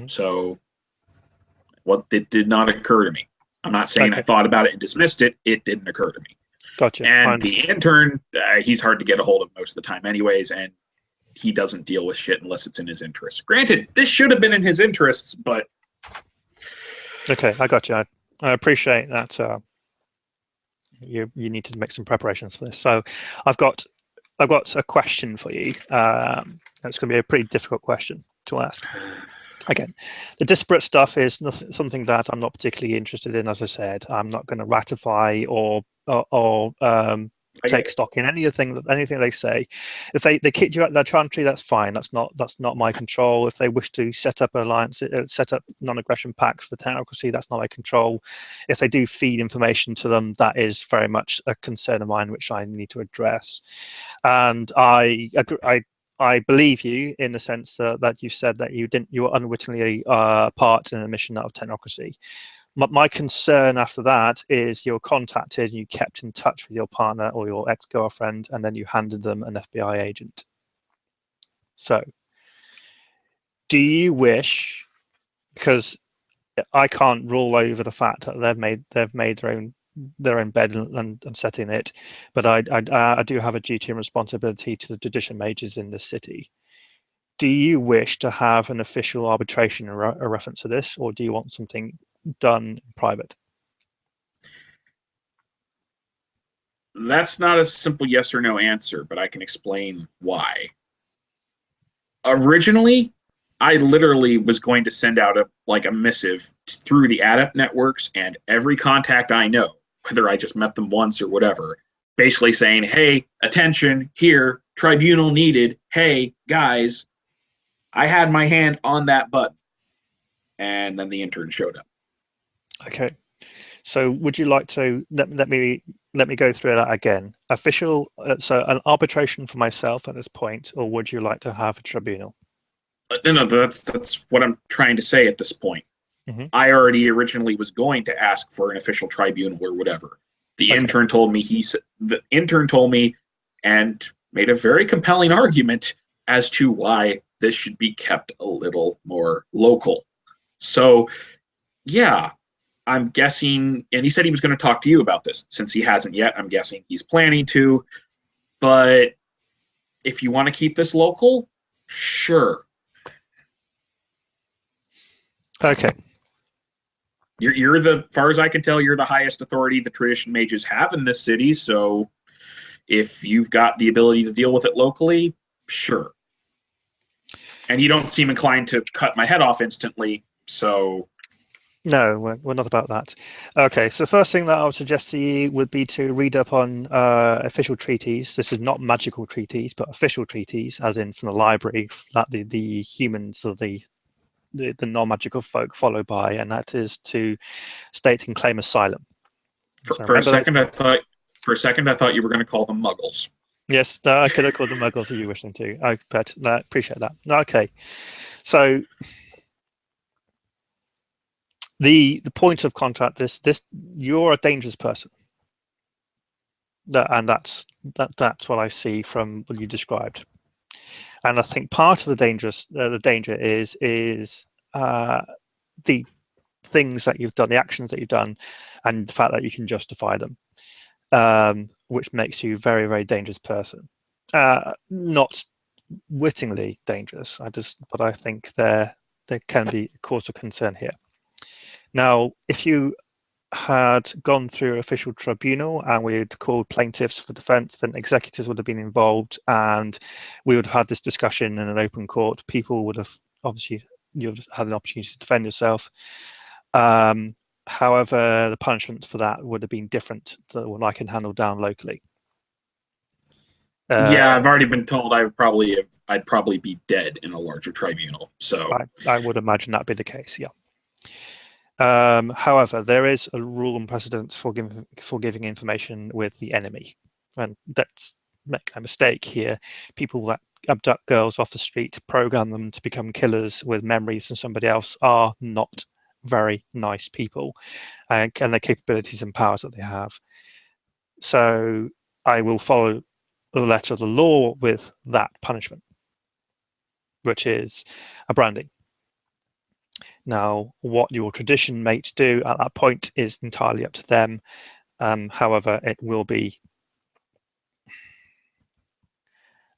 B: so it did not occur to me. I'm not saying I thought about it and dismissed it. It didn't occur to me.
A: Gotcha.
B: And the intern, he's hard to get a hold of most of the time, anyways, and he doesn't deal with shit unless it's in his interests. Granted, this should have been in his interests, but
A: okay, I got you. I appreciate that. You need to make some preparations for this. So, I've got a question for you. It's going to be a pretty difficult question to ask. Again, the disparate stuff is something that I'm not particularly interested in. As I said, I'm not going to ratify or take stock in anything they say. If they kicked you out of their country, that's fine. That's not my control. If they wish to set up an alliance, set up non-aggression pacts for the technocracy, that's not my control. If they do feed information to them, that is very much a concern of mine, which I need to address. And I believe you in the sense that you said that you were unwittingly part in a mission out of technocracy. My concern after that is you're contacted and you kept in touch with your partner or your ex-girlfriend, and then you handed them an FBI agent. So, do you wish, because I can't rule over the fact that they've made their own bed and set in it, but I do have a duty and responsibility to the tradition mages in this city. Do you wish to have an official arbitration a reference to this, or do you want something done in private?
B: That's not a simple yes or no answer, but I can explain why. Originally, I literally was going to send out a missive through the adept networks and every contact I know, whether I just met them once or whatever, basically saying, hey, attention, here, tribunal needed, hey, guys, I had my hand on that button. And then the intern showed up.
A: Okay. So would you like to let me go through that again? Official, so an arbitration for myself at this point, or would you like to have a tribunal?
B: No, that's what I'm trying to say at this point. I already originally was going to ask for an official tribunal or whatever. The intern told me and made a very compelling argument as to why this should be kept a little more local. So, yeah, I'm guessing, and he said he was going to talk to you about this. Since he hasn't yet, I'm guessing he's planning to. But if you want to keep this local, sure.
A: Okay.
B: You're the, far as I can tell, you're the highest authority the tradition mages have in this city. So if you've got the ability to deal with it locally, sure. And you don't seem inclined to cut my head off instantly, so...
A: No, we're not about that. Okay, so the first thing that I would suggest to you would be to read up on official treaties. This is not magical treaties, but official treaties, as in from the library, that the humans or the non-magical folk follow by, and that is to state and claim asylum.
B: For a second, I thought you were going to call them muggles.
A: Yes, I could have called them muggles if you wish them to. I appreciate that. Okay, so the point of contact, this you're a dangerous person. And that's what I see from what you described. And I think part of the danger is the things that you've done, the actions that you've done, and the fact that you can justify them, which makes you a very, very dangerous person. Not wittingly dangerous. But I think there can be a cause of concern here. Now, if you had gone through official tribunal and we had called plaintiffs for defense, then executors would have been involved and we would have had this discussion in an open court. People would have, obviously, you've had an opportunity to defend yourself. However, the punishment for that would have been different to the one I can handle down locally.
B: Yeah, I've already been told I'd probably be dead in a larger tribunal. So
A: I would imagine that'd be the case. Yeah. However, there is a rule and precedent for giving information with the enemy, and that's, make no mistake here, people that abduct girls off the street, program them to become killers with memories of somebody else, are not very nice people, and the capabilities and powers that they have. So I will follow the letter of the law with that punishment, which is a branding. Now, what your tradition mates do at that point is entirely up to them. However, it will be,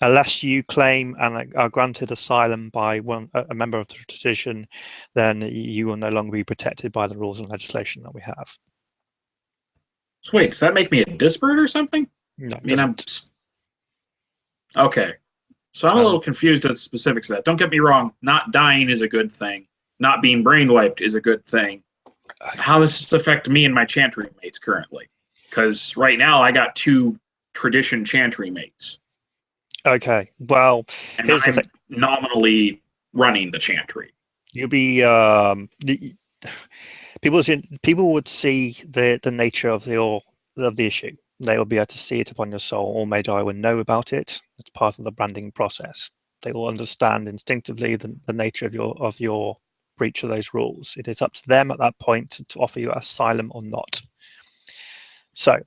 A: unless you claim and are granted asylum by a member of the tradition, then you will no longer be protected by the rules and legislation that we have.
B: So wait, does that make me a disparate or something?
A: No,
B: I mean, okay. So I'm a little confused as to specifics of that. Don't get me wrong, not dying is a good thing. Not being brainwiped is a good thing. How does this affect me and my chantry mates currently? Because right now I got 2 tradition chantry mates.
A: Okay, well,
B: and
A: here's the
B: I'm
A: thing.
B: nominally running the chantry.
A: You'll be people would see the nature of the issue. They will be able to see it upon your soul. All Magi will know about it. It's part of the branding process. They will understand instinctively the nature of your breach of those rules. It is up to them at that point to offer you asylum or not. So,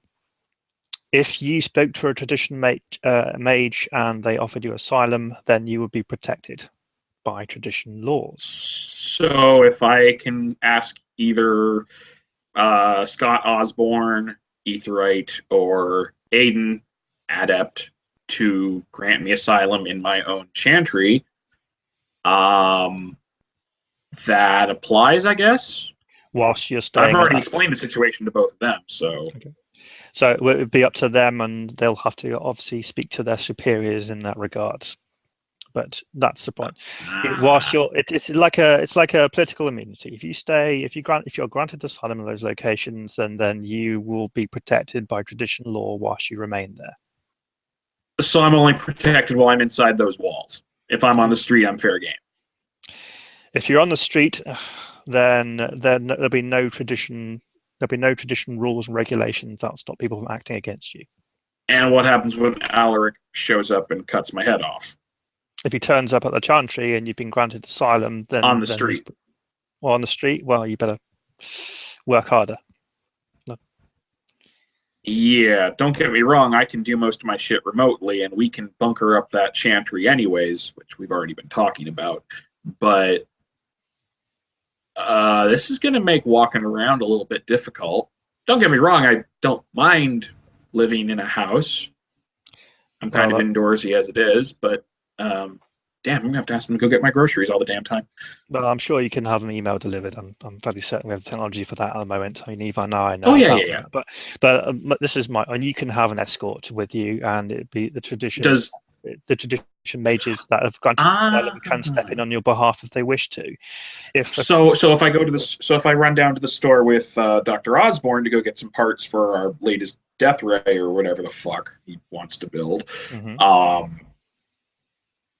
A: if you spoke to a tradition mage and they offered you asylum, then you would be protected by tradition laws.
B: So if I can ask either Scott Osborne, Aetheryte, or Aiden, Adept, to grant me asylum in my own chantry, that applies, I guess.
A: Whilst you're staying,
B: I've already explained the situation to both of them, so.
A: Okay. So it would be up to them, and they'll have to obviously speak to their superiors in that regard. But that's the point. Whilst it's like a political immunity. If you're granted asylum in those locations, then you will be protected by tradition law whilst you remain there.
B: So I'm only protected while I'm inside those walls. If I'm on the street, I'm fair game.
A: If you're on the street, then there'll be no tradition rules and regulations that'll stop people from acting against you.
B: And what happens when Alaric shows up and cuts my head off?
A: If he turns up at the chantry and you've been granted asylum, then
B: on the street.
A: Well, on the street, well, you better work harder. No.
B: Yeah, don't get me wrong, I can do most of my shit remotely, and we can bunker up that chantry anyways, which we've already been talking about. But this is going to make walking around a little bit difficult. Don't get me wrong, I don't mind living in a house. I'm kind of indoorsy as it is, but damn, I'm going to have to ask them to go get my groceries all the damn time.
A: Well, I'm sure you can have an email delivered. I'm fairly certain we have the technology for that at the moment. I mean, Eva and I know.
B: Oh, yeah.
A: But this is and you can have an escort with you, and it'd be the tradition. The tradition mages that have granted asylum can step in on your behalf if they wish to. If
B: I run down to the store with Dr. Osborne to go get some parts for our latest death ray or whatever the fuck he wants to build,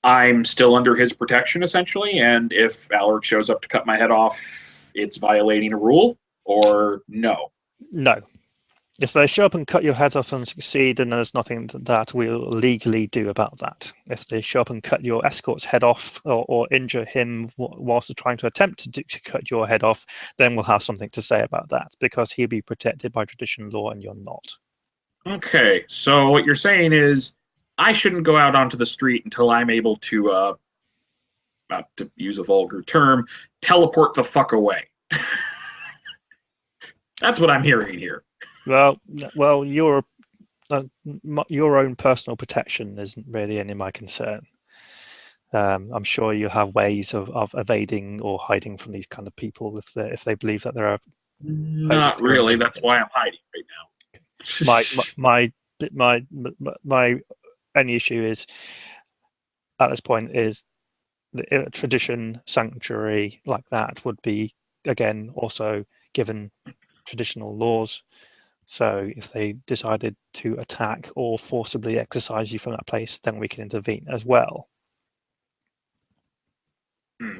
B: I'm still under his protection essentially. And if Alaric shows up to cut my head off, it's violating a rule, or no?
A: No. If they show up and cut your head off and succeed, then there's nothing that we'll legally do about that. If they show up and cut your escort's head off or injure him whilst they're trying to attempt to cut your head off, then we'll have something to say about that, because he'll be protected by tradition law and you're not.
B: Okay, so what you're saying is I shouldn't go out onto the street until I'm able to, not to use a vulgar term, teleport the fuck away. That's what I'm hearing here.
A: Well, your own personal protection isn't really any of my concern. I'm sure you have ways of evading or hiding from these kind of people if they believe that there are.
B: Not really. That's why I'm hiding right
A: now. My only issue is at this point is the tradition sanctuary like that would be, again, also given traditional laws. So if they decided to attack or forcibly exorcise you from that place, then we can intervene as well.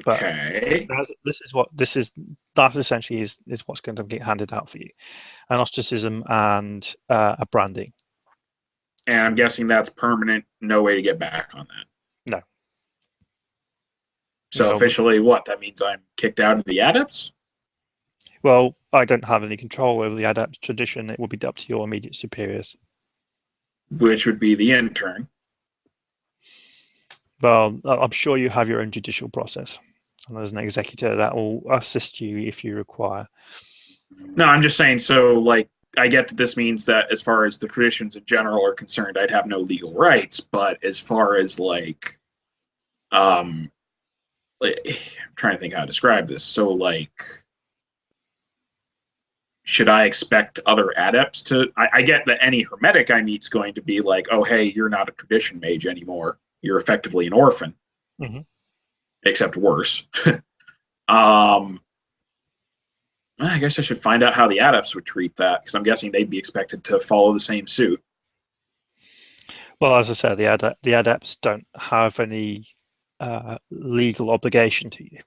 B: Okay.
A: But that essentially is what's going to get handed out for you: an ostracism and a branding.
B: And I'm guessing that's permanent. No way to get back on that.
A: No.
B: So
A: No.
B: officially, what? That means I'm kicked out of the adepts?
A: Well, I don't have any control over the adept tradition. It will be up to your immediate superiors.
B: Which would be the intern.
A: Well, I'm sure you have your own judicial process, and there's an executor that will assist you if you require.
B: No, I'm just saying, so, like, I get that this means that as far as the traditions in general are concerned, I'd have no legal rights, but as far as, like, I'm trying to think how to describe this. So, like, should I expect other adepts to... I get that any hermetic I meet is going to be like, oh, hey, you're not a tradition mage anymore. You're effectively an orphan.
A: Mm-hmm.
B: Except worse. I guess I should find out how the adepts would treat that, because I'm guessing they'd be expected to follow the same suit.
A: Well, as I said, the adepts don't have any legal obligation to you.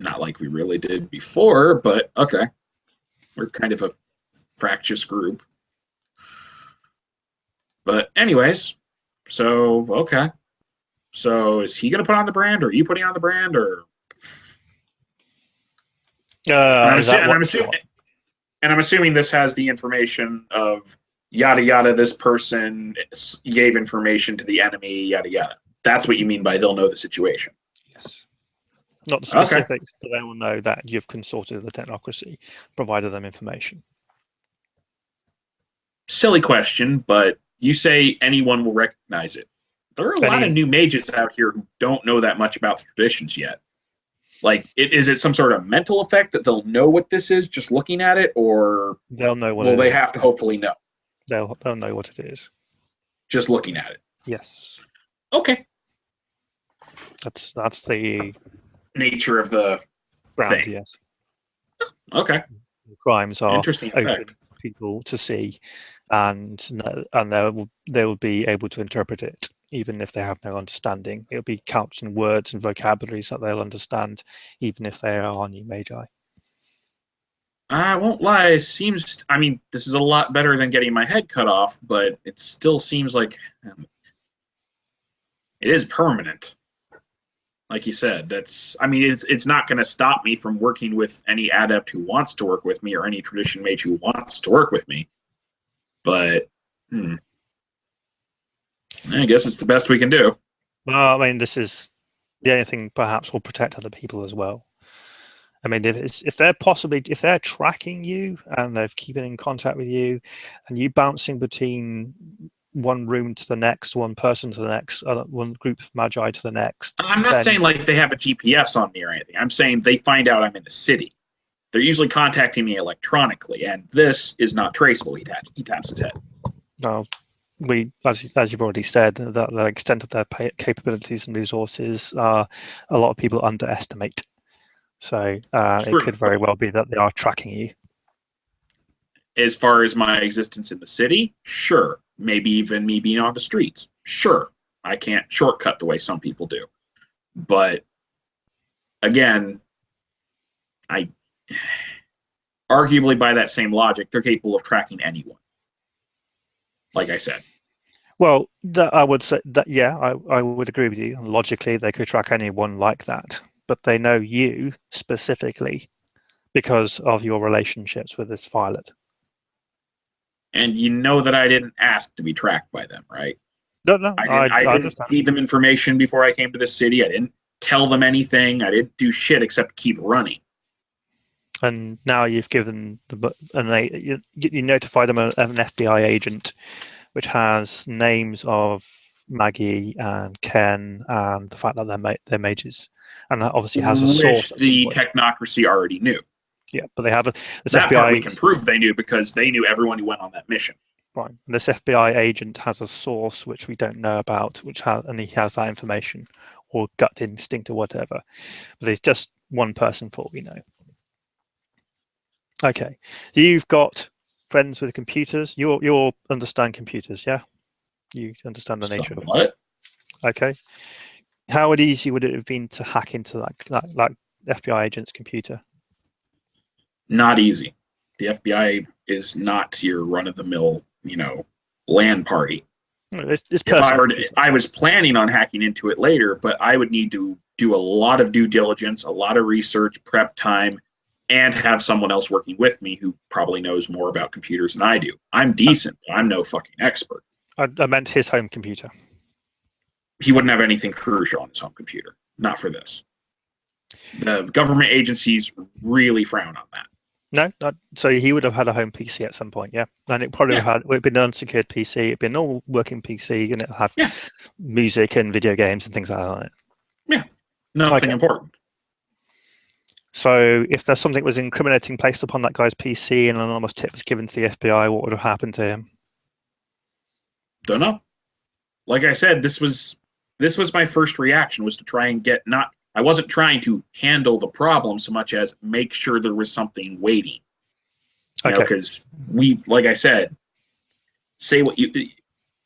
B: Not like we really did before, but okay. We're kind of a fractious group. But anyways, so, okay. So is he going to put on the brand, or are you putting on the brand, or... I'm assuming this has the information of yada yada. This person gave information to the enemy. Yada yada. That's what you mean by they'll know the situation.
A: Yes. Not the specifics, but they will know that you've consulted the technocracy, provided them information.
B: Silly question, but you say anyone will recognize it. There are a lot of new mages out here who don't know that much about the traditions yet. Like, is it some sort of mental effect that they'll know what this is just looking at it, or
A: they'll know what
B: will they have to hopefully know?
A: They'll know what it is.
B: Just looking at it.
A: Yes.
B: Okay.
A: That's the
B: nature of the
A: brand,
B: thing.
A: Yes.
B: Okay.
A: The crimes are
B: interesting
A: open
B: effect.
A: for people to see, and they will be able to interpret it, even if they have no understanding. It'll be couched in words and vocabularies that they'll understand, even if they are new magi.
B: I won't lie, it seems... I mean, this is a lot better than getting my head cut off, but it still seems like... it is permanent. Like you said, that's... I mean, it's not going to stop me from working with any adept who wants to work with me, or any tradition mage who wants to work with me. But... I guess it's the best we can do.
A: Well, I mean, this is the only thing perhaps will protect other people as well. I mean, if they're tracking you and they're keeping in contact with you, and you bouncing between one room to the next, one person to the next, one group of magi to the next.
B: I'm not saying like they have a GPS on me or anything. I'm saying they find out I'm in the city. They're usually contacting me electronically, and this is not traceable. He taps his head.
A: No. As you've already said, that the extent of their capabilities and resources, a lot of people underestimate. So it could very well be that they are tracking you.
B: As far as my existence in the city, sure. Maybe even me being on the streets, sure. I can't shortcut the way some people do. But again, arguably by that same logic, they're capable of tracking anyone. Like I said.
A: Well, I would say that, yeah, I would agree with you. Logically, they could track anyone like that, but they know you specifically because of your relationships with this violet.
B: And you know that I didn't ask to be tracked by them, right?
A: No,
B: I didn't feed them information before I came to the city. I didn't tell them anything. I didn't do shit except keep running.
A: And now you've given you notify them of an FBI agent, which has names of Maggie and Ken and the fact that they're mages, and that obviously has a source.
B: Which the technocracy already knew.
A: Yeah, but they have
B: that FBI. Part we can prove they knew because they knew everyone who went on that mission.
A: Fine. And this FBI agent has a source which we don't know about, and he has that information or gut instinct or whatever. But it's just one person for all we know. Okay. You've got friends with computers. You understand computers, yeah? You understand the nature of it.
B: What?
A: Okay. How easy would it have been to hack into that FBI agent's computer?
B: Not easy. The FBI is not your run-of-the-mill, LAN party.
A: It's
B: I was planning on hacking into it later, but I would need to do a lot of due diligence, a lot of research, prep time, and have someone else working with me who probably knows more about computers than I do. I'm decent, but I'm no fucking expert.
A: I meant his home computer.
B: He wouldn't have anything crucial on his home computer. Not for this. The government agencies really frown on that.
A: No, so he would have had a home PC at some point, yeah, and it probably would have been an unsecured PC. It'd been an all working PC, and it'd have music and video games and things like that on it.
B: Yeah, nothing important.
A: So, if there's something that was incriminating placed upon that guy's PC and an anonymous tip was given to the FBI, what would have happened to him?
B: Don't know. Like I said, this was my first reaction, was to try and I wasn't trying to handle the problem so much as make sure there was something waiting. Because like I said,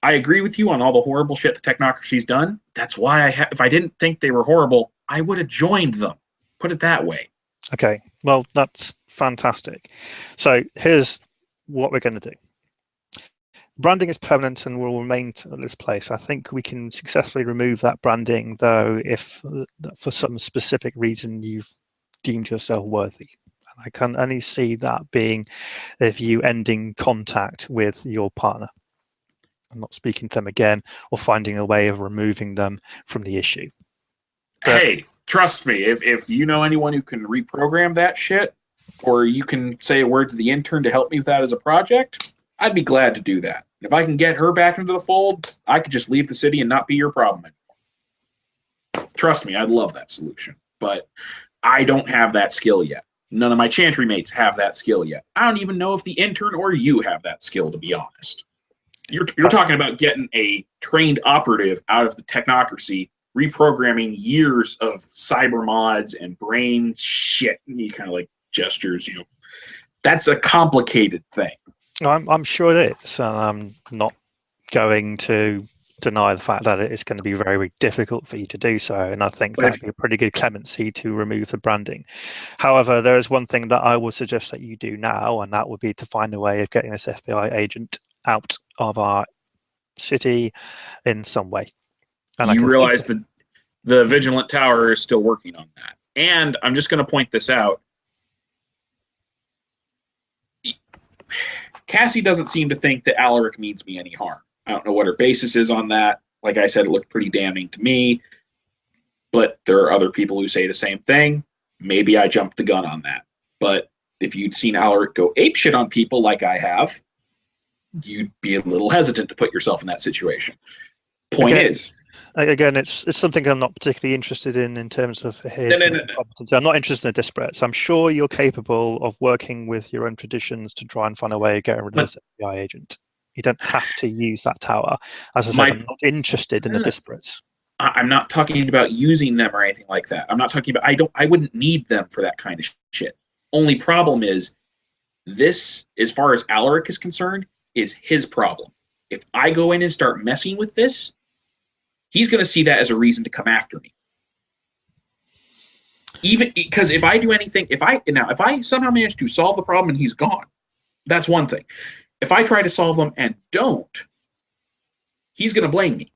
B: I agree with you on all the horrible shit the technocracy's done. That's why if I didn't think they were horrible, I would have joined them. Put it that way.
A: Okay, well, that's fantastic. So here's what we're going to do. Branding is permanent and will remain at this place. I think we can successfully remove that branding, though, if for some specific reason you've deemed yourself worthy. And I can only see that being if you ending contact with your partner and not speaking to them again, or finding a way of removing them from the issue.
B: Hey, trust me, if you know anyone who can reprogram that shit, or you can say a word to the intern to help me with that as a project, I'd be glad to do that. If I can get her back into the fold, I could just leave the city and not be your problem anymore. Trust me, I'd love that solution. But I don't have that skill yet. None of my chantry mates have that skill yet. I don't even know if the intern or you have that skill, to be honest. You're talking about getting a trained operative out of the technocracy, reprogramming years of cyber mods and brain shit. And he kind of like gestures, That's a complicated thing.
A: I'm sure it is, and I'm not going to deny the fact that it is going to be very, very difficult for you to do so, and I think that would be a pretty good clemency to remove the branding. However, there is one thing that I would suggest that you do now, and that would be to find a way of getting this FBI agent out of our city in some way. And
B: you realize that the Vigilant Tower is still working on that. And I'm just going to point this out. Cassie doesn't seem to think that Alaric means me any harm. I don't know what her basis is on that. Like I said, it looked pretty damning to me. But there are other people who say the same thing. Maybe I jumped the gun on that. But if you'd seen Alaric go apeshit on people like I have, you'd be a little hesitant to put yourself in that situation. Point is,
A: again, it's something I'm not particularly interested in terms of his competency. I'm not interested in the disparates. I'm sure you're capable of working with your own traditions to try and find a way of getting rid of this FBI agent. You don't have to use that tower. As I said, I'm not interested in the disparates.
B: I'm not talking about using them or anything like that. I'm not talking about, I wouldn't need them for that kind of shit. Only problem is, this, as far as Alaric is concerned, is his problem. If I go in and start messing with this, he's going to see that as a reason to come after me. Even because if I do anything, if I somehow manage to solve the problem and he's gone, that's one thing. If I try to solve them and don't, he's going to blame me.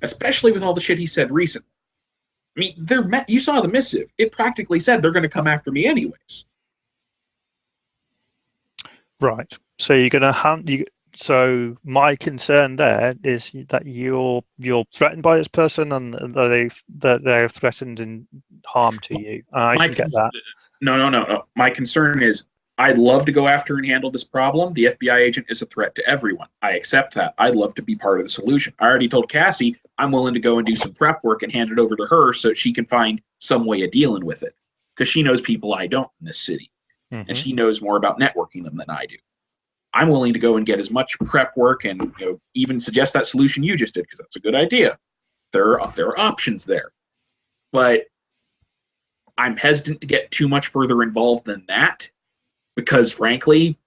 B: Especially with all the shit he said recently. I mean, you saw the missive. It practically said they're going to come after me anyways.
A: Right. So you're going to So my concern there is that you're threatened by this person, and that they're threatened in harm to you. I can get that.
B: No. My concern is, I'd love to go after and handle this problem. The FBI agent is a threat to everyone. I accept that. I'd love to be part of the solution. I already told Cassie I'm willing to go and do some prep work and hand it over to her so she can find some way of dealing with it. Because she knows people I don't in this city. Mm-hmm. And she knows more about networking them than I do. I'm willing to go and get as much prep work and even suggest that solution you just did because that's a good idea. There are options there, but I'm hesitant to get too much further involved than that because, frankly,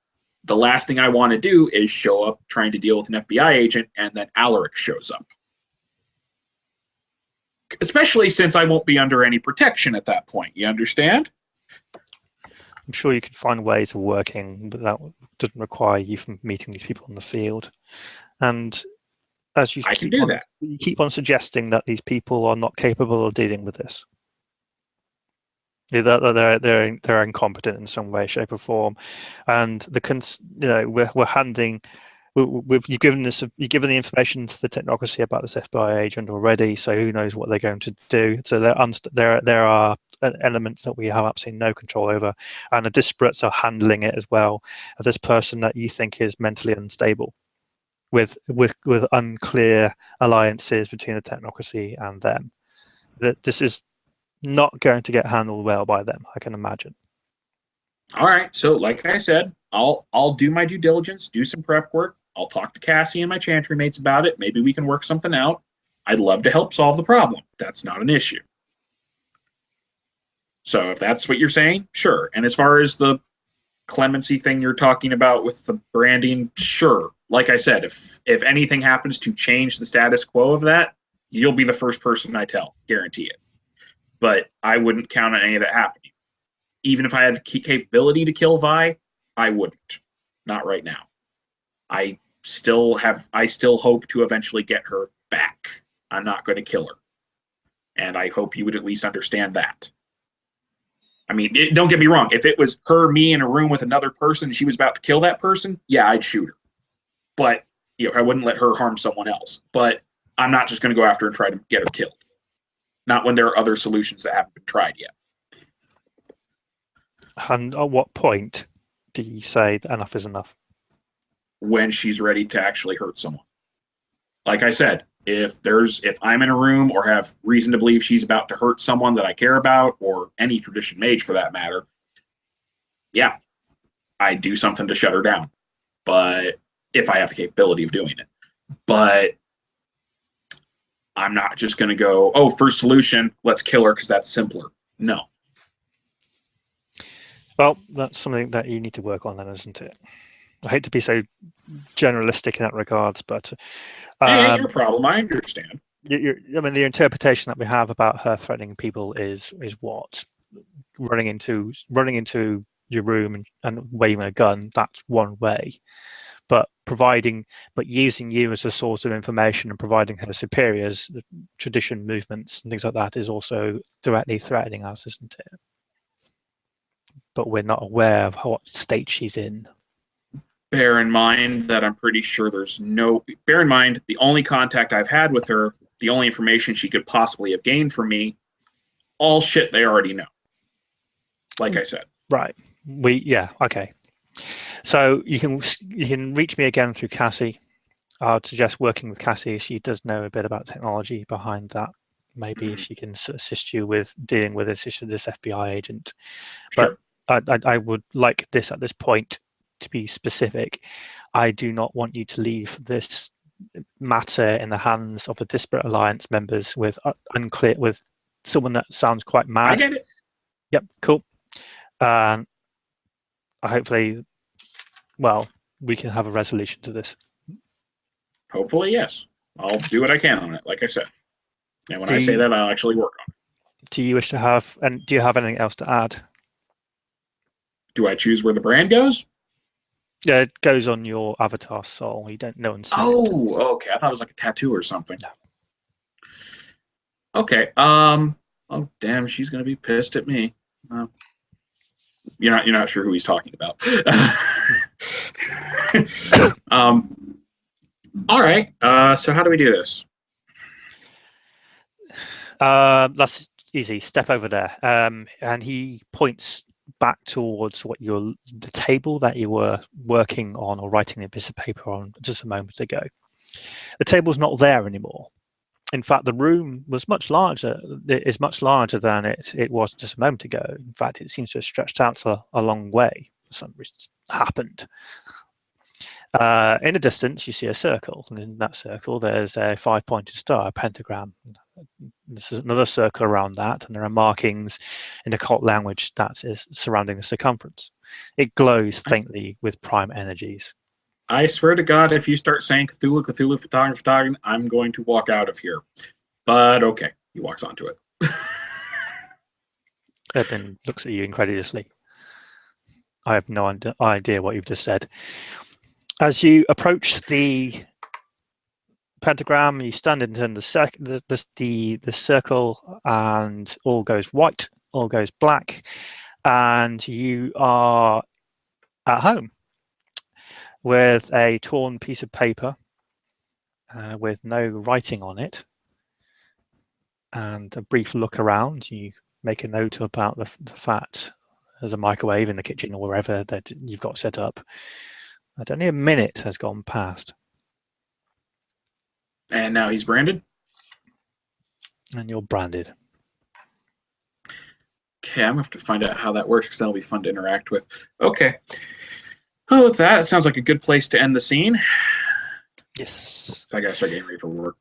B: the last thing I want to do is show up trying to deal with an FBI agent and then Alaric shows up. Especially since I won't be under any protection at that point. You understand?
A: I'm sure you can find ways of working, but that doesn't require you from meeting these people in the field. And as you keep on suggesting that these people are not capable of dealing with this. They're incompetent in some way, shape, or form, and we're handing. You've given the information to the technocracy about this FBI agent already, so who knows what they're going to do. So there are elements that we have absolutely no control over, and the disparates are handling it as well. This person that you think is mentally unstable, with unclear alliances between the technocracy and them. That this is not going to get handled well by them, I can imagine.
B: All right, so like I said, I'll do my due diligence, do some prep work. I'll talk to Cassie and my chantry mates about it. Maybe we can work something out. I'd love to help solve the problem. That's not an issue. So if that's what you're saying, sure. And as far as the clemency thing you're talking about with the branding, sure. Like I said, if anything happens to change the status quo of that, you'll be the first person I tell. Guarantee it. But I wouldn't count on any of that happening. Even if I had the capability to kill Vi, I wouldn't. Not right now. I still hope to eventually get her back. I'm not going to kill her. And I hope you would at least understand that. I mean, don't get me wrong. If it was me in a room with another person and she was about to kill that person, yeah, I'd shoot her. But I wouldn't let her harm someone else. But I'm not just going to go after her and try to get her killed. Not when there are other solutions that haven't been tried yet.
A: And at what point do you say that enough is enough?
B: When she's ready to actually hurt someone. Like I said, if I'm in a room or have reason to believe she's about to hurt someone that I care about, or any tradition mage for that matter, yeah, I do something to shut her down. But if I have the capability of doing it. But I'm not just going to go, oh, first solution, let's kill her because that's simpler. No.
A: Well, that's something that you need to work on then, isn't it? I hate to be so generalistic in that regards, but
B: hey, your problem. I understand.
A: The interpretation that we have about her threatening people is what? Running into your room and waving a gun. That's one way, but using you as a source of information and providing her superiors tradition movements and things like that is also directly threatening us, isn't it? But we're not aware of what state she's in.
B: Bear in mind that I'm pretty sure bear in mind, the only contact I've had with her, the only information she could possibly have gained from me, all shit they already know. Like I said.
A: Right. Okay. So you can reach me again through Cassie. I'd suggest working with Cassie. She does know a bit about technology behind that. Maybe she can assist you with dealing with this issue, this FBI agent.
B: Sure.
A: But I would like this at this point to be specific. I do not want you to leave this matter in the hands of the disparate alliance members with someone that sounds quite mad.
B: I get it.
A: Yep, cool. Hopefully, we can have a resolution to this.
B: Hopefully, yes. I'll do what I can on it, like I said. And when I say that, I'll actually work on it.
A: Do you wish to have, and do you have anything else to add?
B: Do I choose where the brand goes?
A: Yeah, it goes on your avatar soul. You don't know and see it.
B: Oh, okay. I thought it was like a tattoo or something.
A: No.
B: Okay. Oh, damn. She's gonna be pissed at me. You're not sure who he's talking about. All right. So how do we do this?
A: That's easy. Step over there. And he points back towards the table that you were working on or writing a piece of paper on just a moment ago. The table's not there anymore. In fact, the room was much larger. It is much larger than it was just a moment ago. In fact, it seems to have stretched out a long way. For some reason, it's happened. In the distance, you see a circle, and in that circle, there's a 5-pointed star, a pentagram. There's another circle around that, and there are markings in occult language that is surrounding the circumference. It glows faintly with prime energies.
B: I swear to God, if you start saying Cthulhu, Cthulhu, Fhtagn, I'm going to walk out of here. But okay, he walks onto it.
A: Edmund looks at you incredulously. I have no idea what you've just said. As you approach the pentagram, you stand in the circle, and all goes white, all goes black, and you are at home with a torn piece of paper with no writing on it, and a brief look around. You make a note about the fact there's a microwave in the kitchen or wherever that you've got set up. And only a minute has gone past.
B: And now he's branded?
A: And you're branded.
B: Okay, I'm going to have to find out how that works because that'll be fun to interact with. Okay. Well, with that, it sounds like a good place to end the scene.
A: Yes.
B: So I got to start getting ready for work.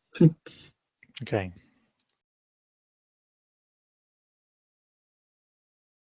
A: Okay.